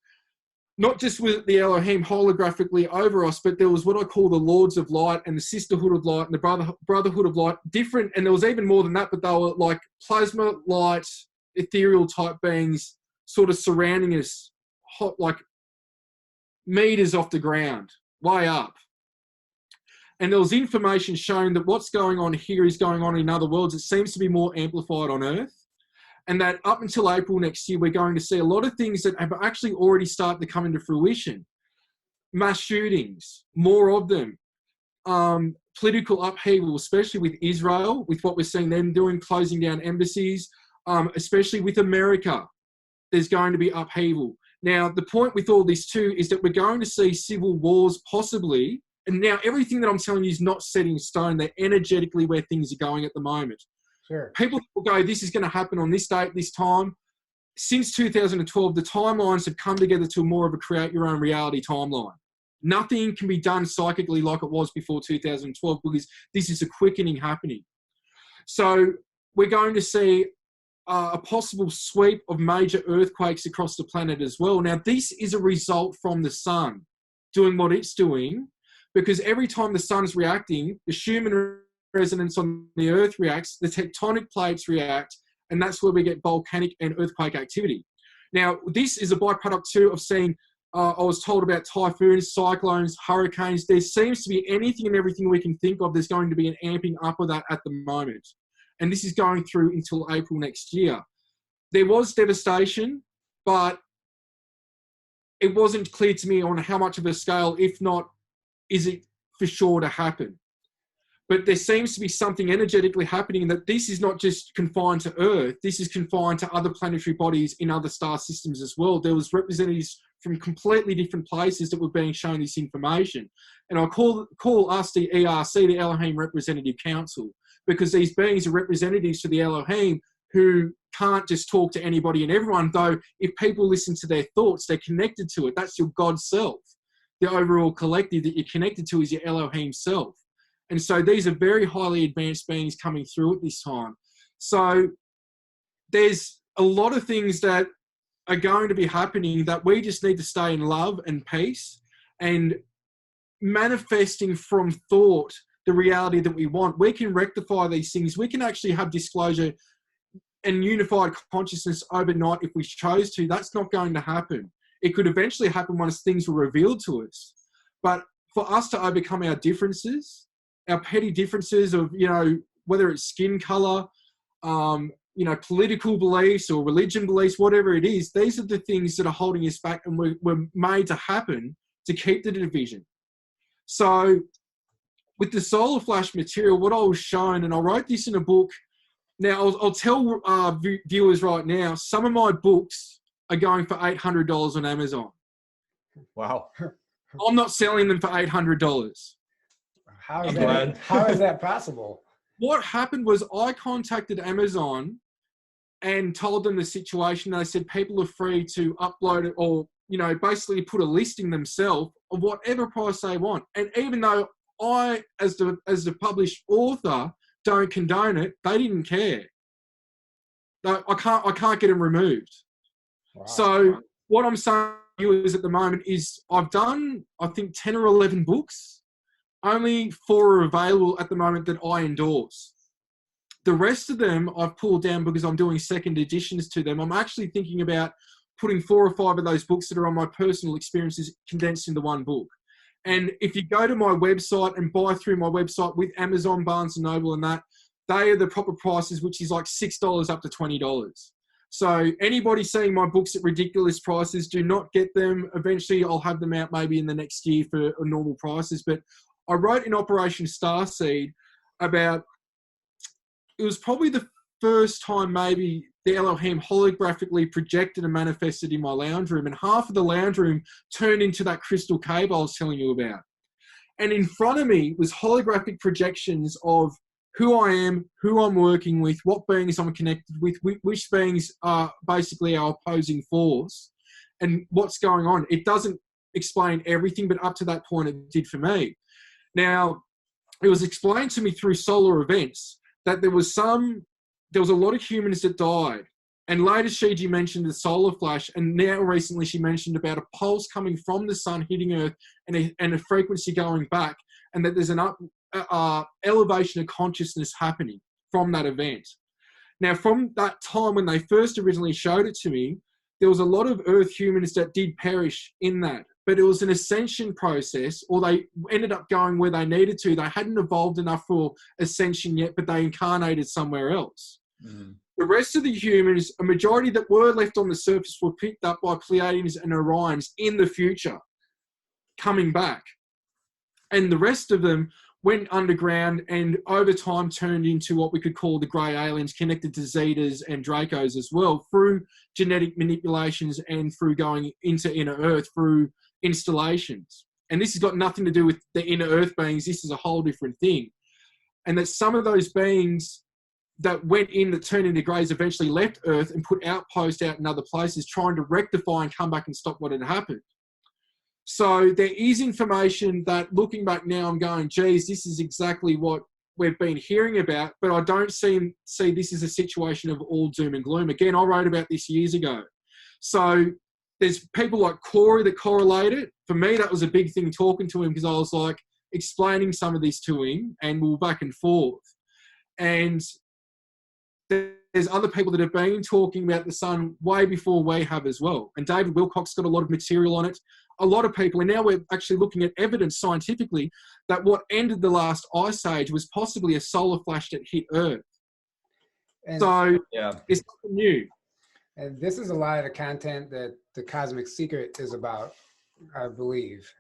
not just with the Elohim holographically over us, but there was what I call the Lords of Light and the Sisterhood of Light and the Brotherhood of Light, different, and there was even more than that, but they were like plasma light, ethereal type beings sort of surrounding us, hot, like meters off the ground, way up. And there was information showing that what's going on here is going on in other worlds. It seems to be more amplified on Earth. And that up until April next year, we're going to see a lot of things that have actually already started to come into fruition. Mass shootings, more of them. Political upheaval, especially with Israel, with what we're seeing them doing, closing down embassies, especially with America. There's going to be upheaval. Now, the point with all this too is that we're going to see civil wars possibly. And now everything that I'm telling you is not set in stone. They're energetically where things are going at the moment. Sure. People will go, this is going to happen on this date, this time. Since 2012, the timelines have come together to more of a create your own reality timeline. Nothing can be done psychically like it was before 2012 because this is a quickening happening. So we're going to see a possible sweep of major earthquakes across the planet as well. Now, this is a result from the sun doing what it's doing, because every time the sun's reacting, the Schumann resonance on the earth reacts, the tectonic plates react, and that's where we get volcanic and earthquake activity. Now, this is a byproduct too of seeing, I was told about typhoons, cyclones, hurricanes. There seems to be anything and everything we can think of. There's going to be an amping up of that at the moment. And this is going through until April next year. There was devastation, but it wasn't clear to me on how much of a scale, if not, is it for sure to happen. But there seems to be something energetically happening, that this is not just confined to Earth, this is confined to other planetary bodies in other star systems as well. There was representatives from completely different places that were being shown this information. And I call us the ERC, the Elohim Representative Council, because these beings are representatives to the Elohim who can't just talk to anybody and everyone, though if people listen to their thoughts, they're connected to it. That's your God self. The overall collective that you're connected to is your Elohim self. And so these are very highly advanced beings coming through at this time. So there's a lot of things that are going to be happening that we just need to stay in love and peace and manifesting from thought the reality that we want. We can rectify these things. We can actually have disclosure and unified consciousness overnight if we chose to. That's not going to happen. It could eventually happen once things were revealed to us. But for us to overcome our differences, our petty differences of, whether it's skin color, political beliefs or religion beliefs, whatever it is, these are the things that are holding us back, and we're made to happen to keep the division. So with the solar flash material, what I was shown, and I wrote this in a book. Now, I'll tell viewers right now, some of my books are going for $800 on Amazon. Wow. I'm not selling them for $800. How is that possible? What happened was I contacted Amazon and told them the situation. They said people are free to upload it or, basically put a listing themselves of whatever price they want. And even though I, as the published author, don't condone it, they didn't care. I can't get them removed. Wow. So what I'm saying to you is at the moment is I've done, I think, 10 or 11 books. Only 4 are available at the moment that I endorse. The rest of them I've pulled down because I'm doing second editions to them. I'm actually thinking about putting 4 or 5 of those books that are on my personal experiences condensed into one book. And if you go to my website and buy through my website with Amazon, Barnes & Noble and that, they are the proper prices, which is like $6 up to $20. So anybody seeing my books at ridiculous prices, do not get them. Eventually I'll have them out maybe in the next year for normal prices. But I wrote in Operation Starseed about, it was probably the first time maybe the Elohim holographically projected and manifested in my lounge room, and half of the lounge room turned into that crystal cave I was telling you about. And in front of me was holographic projections of who I am, who I'm working with, what beings I'm connected with, which beings are basically our opposing force, and what's going on. It doesn't explain everything, but up to that point it did for me. Now, it was explained to me through solar events that there was a lot of humans that died. And later Shiji mentioned the solar flash, and now recently she mentioned about a pulse coming from the sun hitting Earth and a frequency going back, and that there's an elevation of consciousness happening from that event. Now, from that time when they first originally showed it to me, there was a lot of Earth humans that did perish in that. But it was an ascension process, or they ended up going where they needed to. They hadn't evolved enough for ascension yet, but they incarnated somewhere else. Mm-hmm. The rest of the humans, a majority that were left on the surface, were picked up by Pleiadians and Orions in the future, coming back. And the rest of them went underground and over time turned into what we could call the grey aliens, connected to Zetas and Dracos as well, through genetic manipulations and through going into inner Earth through installations. And this has got nothing to do with the inner Earth beings. This is a whole different thing. And that some of those beings that went in, that turned into greys, eventually left Earth and put outposts out in other places, trying to rectify and come back and stop what had happened. So there is information that, looking back now, I'm going, geez, this is exactly what we've been hearing about, but I don't see this as a situation of all doom and gloom. Again, I wrote about this years ago. So there's people like Corey that correlate it. For me, that was a big thing talking to him, because I was like explaining some of this to him and we were back and forth. And there's other people that have been talking about the sun way before we have as well. And David Wilcock's got a lot of material on it. A lot of people, and now we're actually looking at evidence scientifically that what ended the last ice age was possibly a solar flash that hit Earth. And so it's nothing new. And this is a lot of the content that the Cosmic Secret is about, I believe.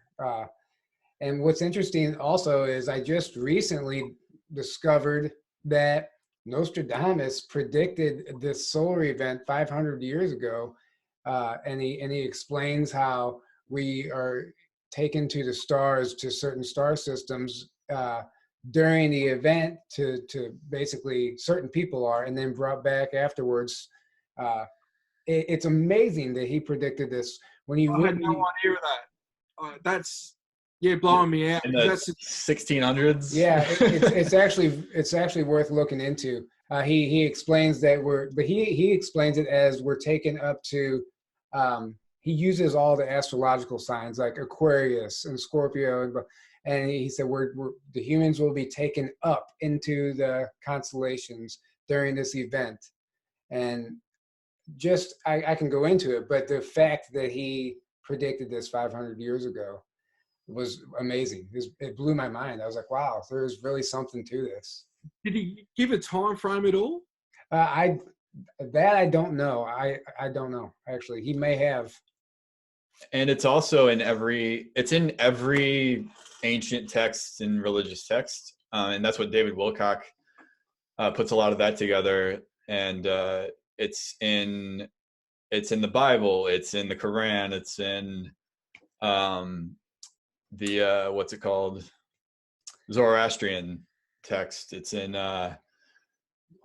And what's interesting also is I just recently discovered that Nostradamus predicted this solar event 500 years ago, and he explains how we are taken to the stars, to certain star systems during the event, to basically certain people are, and then brought back afterwards. It's amazing that he predicted this. When you I had no idea of that. That's blowing me out. In the 1600s. Yeah, it's actually worth looking into. He explains that he explains it as we're taken up to. He uses all the astrological signs like Aquarius and Scorpio, and he said the humans will be taken up into the constellations during this event. And just I can go into it, but the fact that he predicted this 500 years ago was amazing. It blew my mind. I was like, wow, there's really something to this. Did he give a time frame at all? I don't know. I don't know, actually. He may have. And it's also in every ancient texts and religious texts, and that's what David Wilcock puts a lot of that together. And it's in the Bible, it's in the Quran, it's in the what's it called, Zoroastrian text, it's in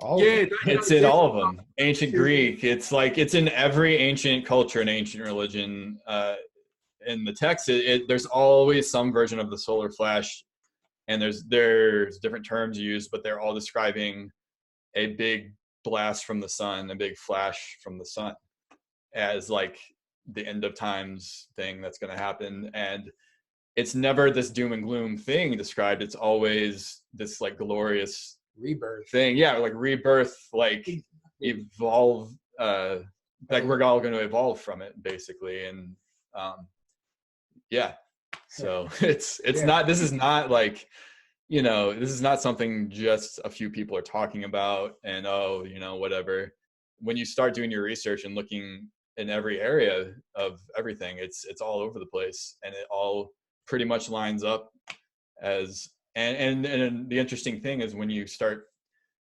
it's in all of them. Ancient Greek, it's like it's in every ancient culture and ancient religion. In the text, there's always some version of the solar flash, and there's different terms used, but they're all describing a big blast from the sun, a big flash from the sun, as like the end of times thing that's going to happen. And it's never this doom and gloom thing described. It's always this like glorious rebirth thing. Yeah, like rebirth, like evolve, like we're all going to evolve from it, basically. And yeah, so it's not, this is not like, you know, this is not something just a few people are talking about and, oh, you know, whatever. When you start doing your research and looking in every area of everything, it's all over the place, and it all pretty much lines up as, and the interesting thing is when you start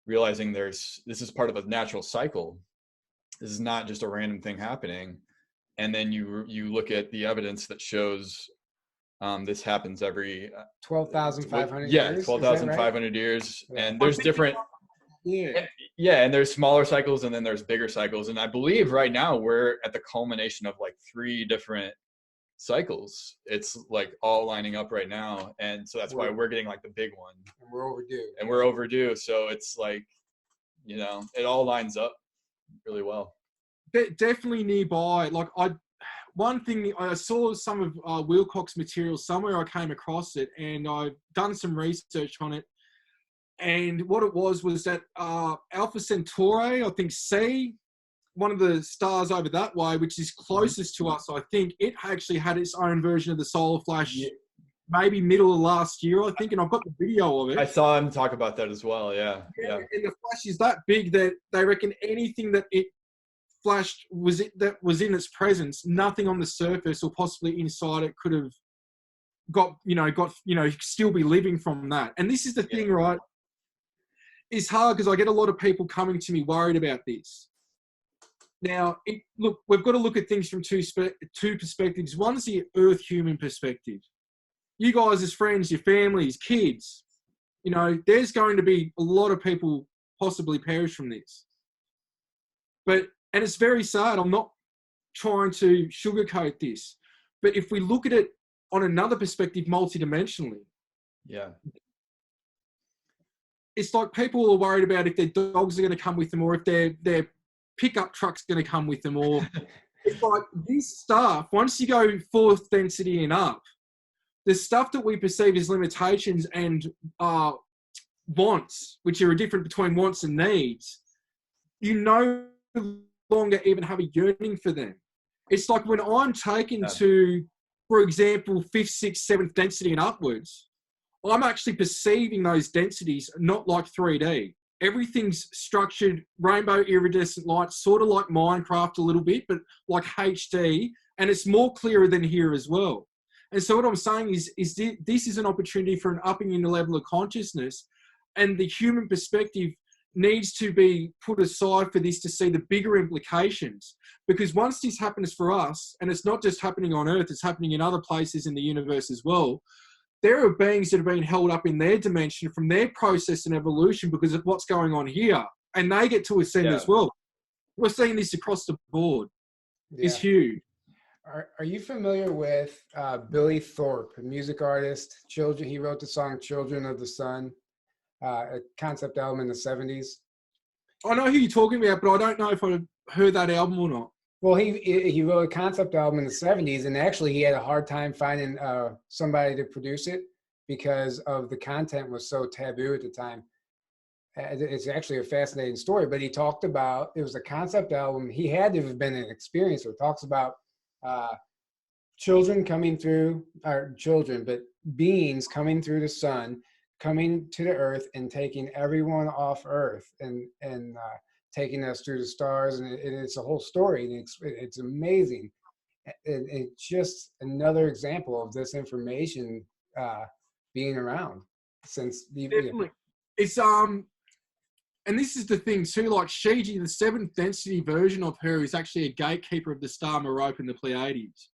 realizing this is part of a natural cycle. This is not just a random thing happening. And then you look at the evidence that shows this happens every 12,500 yeah, years. 12,500 right? years. Yeah. And there's different, yeah, and there's smaller cycles and then there's bigger cycles. And I believe right now we're at the culmination of like 3 different cycles. It's like all lining up right now. And so that's why we're getting like the big one. And we're overdue. So it's like, you know, it all lines up really well. Definitely nearby. Like one thing, I saw some of Wilcock's material somewhere. I came across it, and I've done some research on it. And what it was that Alpha Centauri, I think C, one of the stars over that way, which is closest to us, I think it actually had its own version of the solar flash, maybe middle of last year, I think. And I've got the video of it. I saw him talk about that as well. Yeah. And the flash is that big that they reckon anything that it flashed that was in its presence, nothing on the surface or possibly inside it could have got still be living from that. And this is the thing, right? It's hard because I get a lot of people coming to me worried about this. Now, look, we've got to look at things from two perspectives. One is the Earth human perspective. You guys as friends, your families, kids, you know, there's going to be a lot of people possibly perish from this. And it's very sad. I'm not trying to sugarcoat this. But if we look at it on another perspective, multidimensionally, it's like people are worried about if their dogs are going to come with them, or if their pickup truck's going to come with them, or it's like this stuff, once you go 4th density and up, the stuff that we perceive as limitations and wants, which are different between wants and needs, you no longer even have a yearning for them. It's like when I'm taken to, for example, 5th, 6th, 7th density and upwards, I'm actually perceiving those densities not like 3D. Everything's structured, rainbow iridescent lights, sort of like Minecraft a little bit, but like HD, and it's more clearer than here as well. And so what I'm saying is this is an opportunity for an upping in the level of consciousness, and the human perspective needs to be put aside for this to see the bigger implications. Because once this happens for us, and it's not just happening on Earth, it's happening in other places in the universe as well, there are beings that have been held up in their dimension from their process and evolution because of what's going on here, and they get to ascend as well. We're seeing this across the board. It's huge. Are you familiar with Billy Thorp, a music artist? He wrote the song "Children of the Sun," a concept album in the 70s. I know who you're talking about, but I don't know if I heard that album or not. Well, he wrote a concept album in the 70s, and actually he had a hard time finding somebody to produce it because of the content was so taboo at the time. It's actually a fascinating story, but he talked about, it was a concept album. He had to have been an experiencer. It talks about children coming through, or children, but beings coming through the sun, coming to the earth and taking everyone off Earth and taking us through the stars, and it's a whole story, and it's amazing. It's just another example of this information being around since the. Definitely. It's and this is the thing too, like Shiji, the seventh density version of her, is actually a gatekeeper of the star Merope and the Pleiades.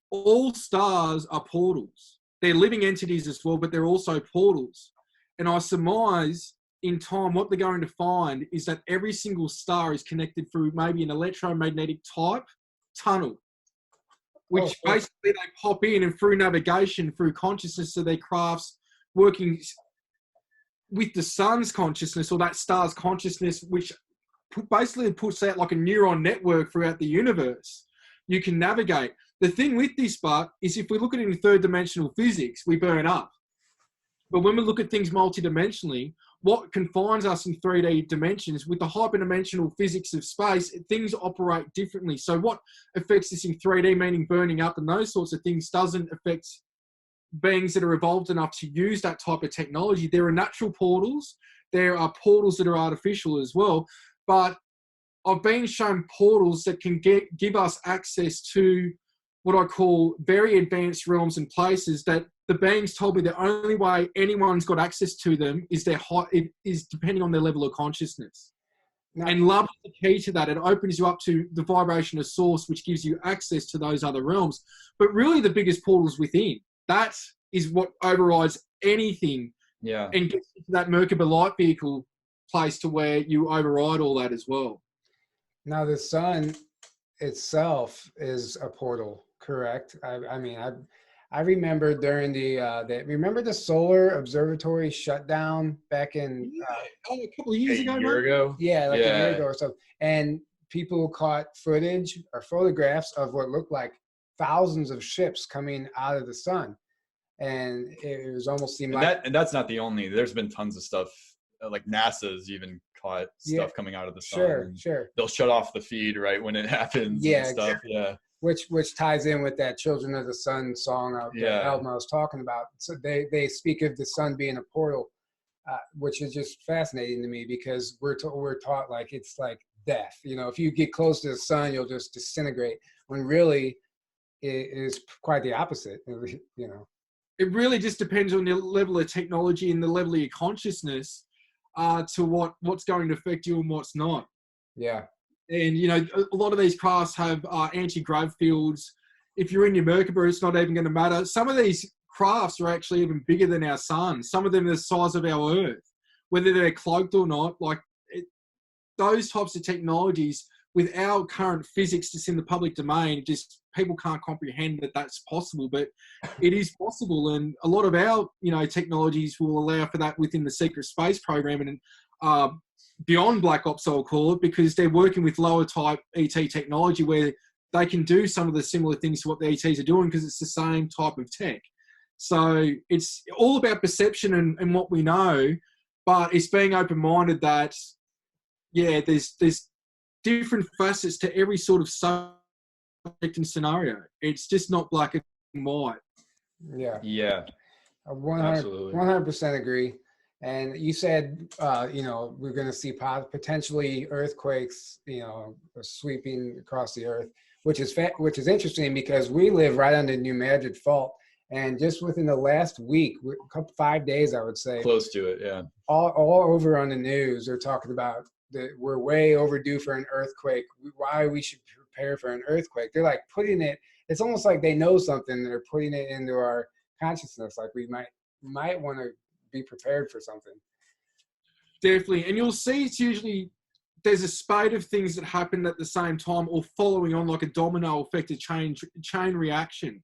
All stars are portals. They're living entities as well, but they're also portals. And I surmise in time what they're going to find is that every single star is connected through maybe an electromagnetic type tunnel, which basically they pop in, and through navigation, through consciousness of their crafts, working with the sun's consciousness or that star's consciousness, which basically puts out like a neuron network throughout the universe. You can navigate. The thing with this, but, is if we look at it in third dimensional physics, we burn up. But when we look at things multidimensionally, what confines us in 3D dimensions, with the hyperdimensional physics of space, things operate differently. So what affects us in 3D, meaning burning up and those sorts of things, doesn't affect beings that are evolved enough to use that type of technology. There are natural portals. There are portals that are artificial as well. But I've been shown portals that can give us access to what I call very advanced realms and places that the beings told me the only way anyone's got access to them is it is depending on their level of consciousness. Now, and love is the key to that. It opens you up to the vibration of source, which gives you access to those other realms. But really the biggest portal is within. That is what overrides anything. Yeah. And gets into that Merkaba light vehicle place to where you override all that as well. Now the sun itself is a portal, correct? I remember during remember the solar observatory shutdown back in a couple of years ago. A year ago? Yeah, like a year ago or so. And people caught footage or photographs of what looked like thousands of ships coming out of the sun. And it was almost seemed like and that's not the only. There's been tons of stuff, like NASA's even caught stuff coming out of the sun. Sure. They'll shut off the feed right when it happens. Yeah, and stuff. exactly. Yeah. Which ties in with that "Children of the Sun" song that album I was talking about. So they speak of the sun being a portal, which is just fascinating to me because we're taught like it's like death. You know, if you get close to the sun, you'll just disintegrate. When really, it is quite the opposite. You know, it really just depends on the level of technology and the level of your consciousness to what's going to affect you and what's not. Yeah. And, you know, a lot of these crafts have anti-grav fields. If you're in your Merkaba, it's not even going to matter. Some of these crafts are actually even bigger than our sun. Some of them are the size of our Earth. Whether they're cloaked or not, those types of technologies, with our current physics just in the public domain, just people can't comprehend that that's possible. But it is possible. And a lot of our, you know, technologies will allow for that within the secret space program and beyond Black Ops, I'll call it, because they're working with lower type ET technology where they can do some of the similar things to what the ETs are doing because it's the same type of tech. So it's all about perception and what we know, but it's being open-minded that, yeah, there's different facets to every sort of subject and scenario. It's just not black and white. Yeah. Yeah. 100% agree. And you said, you know, we're going to see potentially earthquakes, you know, sweeping across the earth, which is interesting because we live right on the New Madrid Fault. And just within the last week, 5 days, I would say. Close to it, yeah. All over on the news, they're talking about that we're way overdue for an earthquake, why we should prepare for an earthquake. They're like putting it, it's almost like they know something, they're putting it into our consciousness, like we might want to be prepared for something. Definitely. And you'll see it's usually there's a spate of things that happen at the same time or following on like a domino effect, a chain reaction.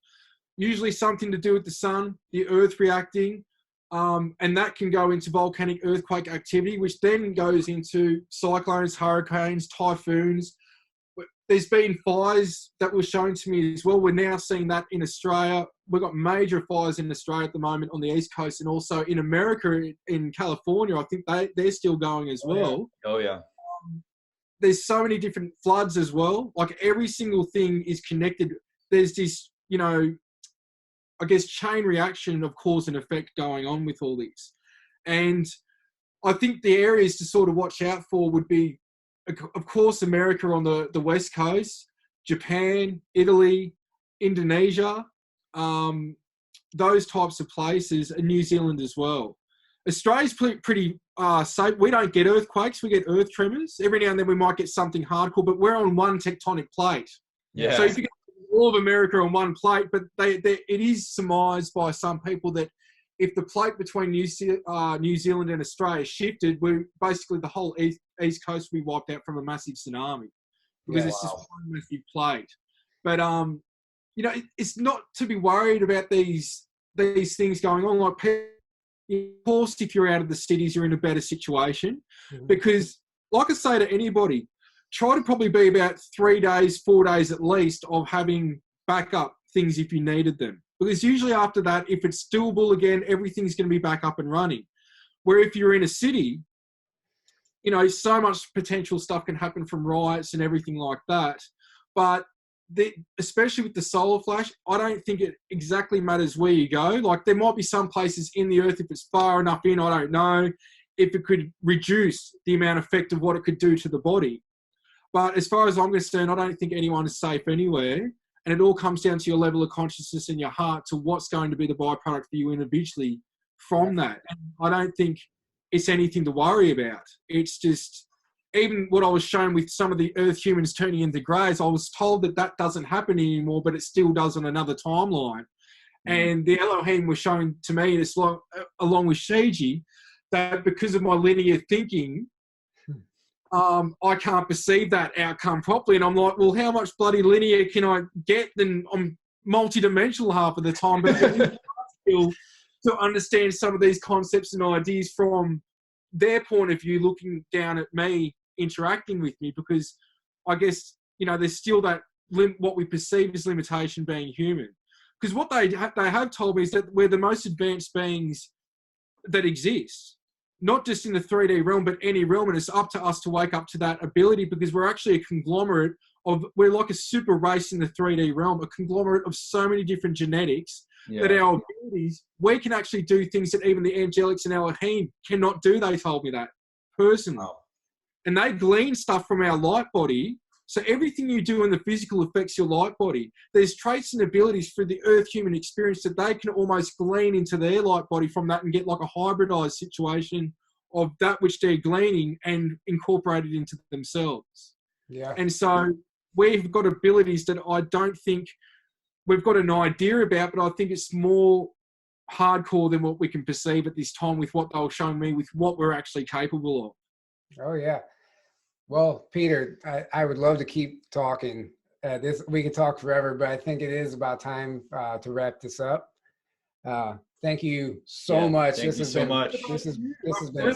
Usually something to do with the sun, the earth reacting, and that can go into volcanic earthquake activity, which then goes into cyclones, hurricanes, typhoons. There's been fires that were shown to me as well. We're now seeing that in Australia. We've got major fires in Australia at the moment on the East Coast, and also in America, in California. I think they're still going as well. Oh, yeah. There's so many different floods as well. Like every single thing is connected. There's this, you know, I guess chain reaction of cause and effect going on with all this. And I think the areas to sort of watch out for would be, of course, America on the West Coast, Japan, Italy, Indonesia, those types of places, and New Zealand as well. Australia's pretty safe. We don't get earthquakes. We get earth tremors. Every now and then we might get something hardcore, but we're on one tectonic plate. Yeah. So if you get all of America on one plate, but it is surmised by some people that if the plate between New Zealand and Australia shifted, basically the whole east coast will be wiped out from a massive tsunami because it's just one massive plate. But you know, it's not to be worried about these things going on. Like, of course, if you're out of the cities, you're in a better situation. Because, like I say to anybody, try to probably be about 3 days, 4 days at least of having backup things if you needed them. Because usually after that, if it's doable again, everything's going to be back up and running. Where if you're in a city, you know, so much potential stuff can happen from riots and everything like that. But especially with the solar flash, I don't think it exactly matters where you go. Like, there might be some places in the earth, if it's far enough in, I don't know, if it could reduce the amount of effect of what it could do to the body. But as far as I'm concerned, I don't think anyone is safe anywhere. And it all comes down to your level of consciousness and your heart to what's going to be the byproduct for you individually from that. And I don't think it's anything to worry about. It's just, even what I was shown with some of the Earth humans turning into greys, I was told that doesn't happen anymore, but it still does on another timeline. And the Elohim was showing to me, along with Shiji, that because of my linear thinking, I can't perceive that outcome properly. And I'm like, well, how much bloody linear can I get? Then I'm multidimensional half of the time, but still to understand some of these concepts and ideas from their point of view, looking down at me, interacting with me, because I guess, you know, there's still that what we perceive as limitation being human. Because what they have told me is that we're the most advanced beings that exist, not just in the 3D realm, but any realm. And it's up to us to wake up to that ability, because we're actually a conglomerate we're like a super race in the 3D realm, a conglomerate of so many different genetics that our abilities, we can actually do things that even the angelics and Elohim cannot do. They told me that personally. And they glean stuff from our light body. So everything you do in the physical affects your light body. There's traits and abilities for the earth human experience that they can almost glean into their light body from that and get like a hybridized situation of that which they're gleaning and incorporate it into themselves. Yeah. And so we've got abilities that I don't think we've got an idea about, but I think it's more hardcore than what we can perceive at this time with what they were showing me with what we're actually capable of. Oh, yeah. Well, Peter, I would love to keep talking. We could talk forever, but I think it is about time to wrap this up. Thank you so much. Thank you so much. This has been really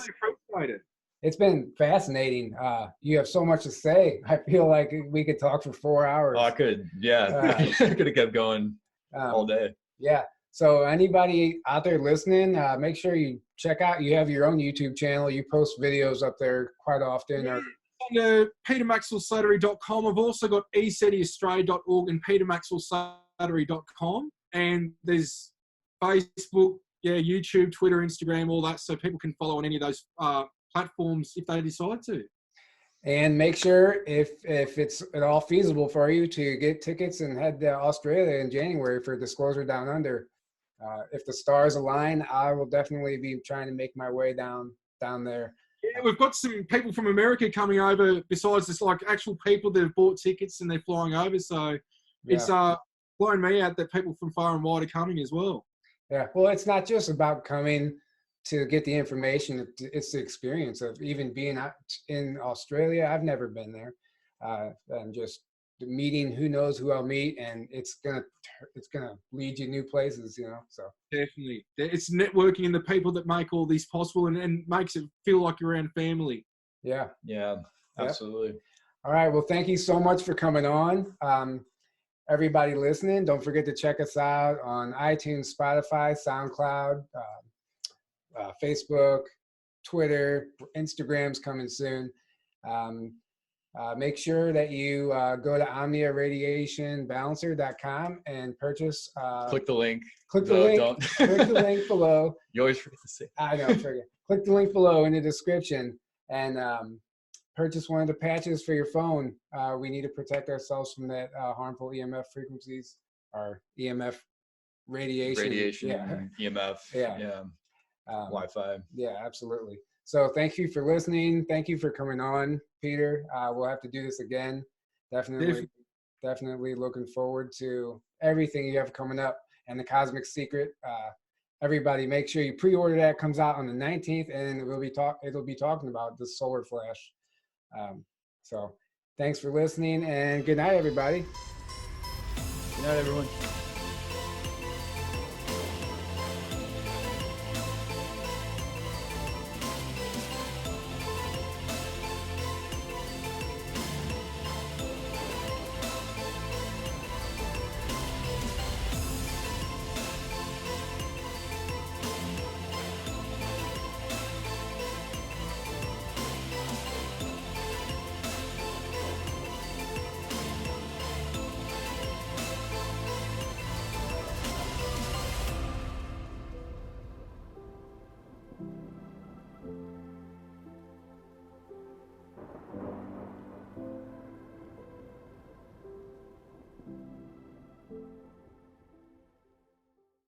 appreciate it. It's been fascinating. You have so much to say. I feel like we could talk for 4 hours. Oh, I could. Yeah. I could have kept going all day. Yeah. So anybody out there listening, make sure you check out, you have your own YouTube channel. You post videos up there quite often. On petermaxwellslattery.com. I've also got ecetiaustralia.org and petermaxwellslattery.com. And there's Facebook, YouTube, Twitter, Instagram, all that. So people can follow on any of those platforms if they decide to. And make sure, if it's at all feasible for you, to get tickets and head to Australia in January for Disclosure Down Under. If the stars align, I will definitely be trying to make my way down there. Yeah, we've got some people from America coming over besides just like actual people that have bought tickets and they're flying over. So it's blowing me out that people from far and wide are coming as well. Yeah, well, it's not just about coming to get the information. It's the experience of even being out in Australia. I've never been there. And just the meeting, who knows who I'll meet, and it's gonna lead you new places, you know. So definitely, it's networking and the people that make all this possible, and makes it feel like you're around family. Yeah, absolutely. Yep. All right, well, thank you so much for coming on. Everybody listening, don't forget to check us out on iTunes, Spotify, SoundCloud, Facebook, Twitter, Instagram's coming soon. Make sure that you go to omniaradiationbalancer.com and purchase. Click the link. Click the link. Click the link below. You always forget to say. I know. Forget. Click the link below in the description and purchase one of the patches for your phone. We need to protect ourselves from that harmful EMF frequencies, or EMF radiation, EMF, Wi-Fi. Yeah, absolutely. So thank you for listening. Thank you for coming on, Peter. We'll have to do this again. Definitely looking forward to everything you have coming up and the Cosmic Secret. Everybody, make sure you pre-order that. It comes out on the 19th, and it'll be talking about the solar flash. So thanks for listening, and good night, everybody. Good night, everyone.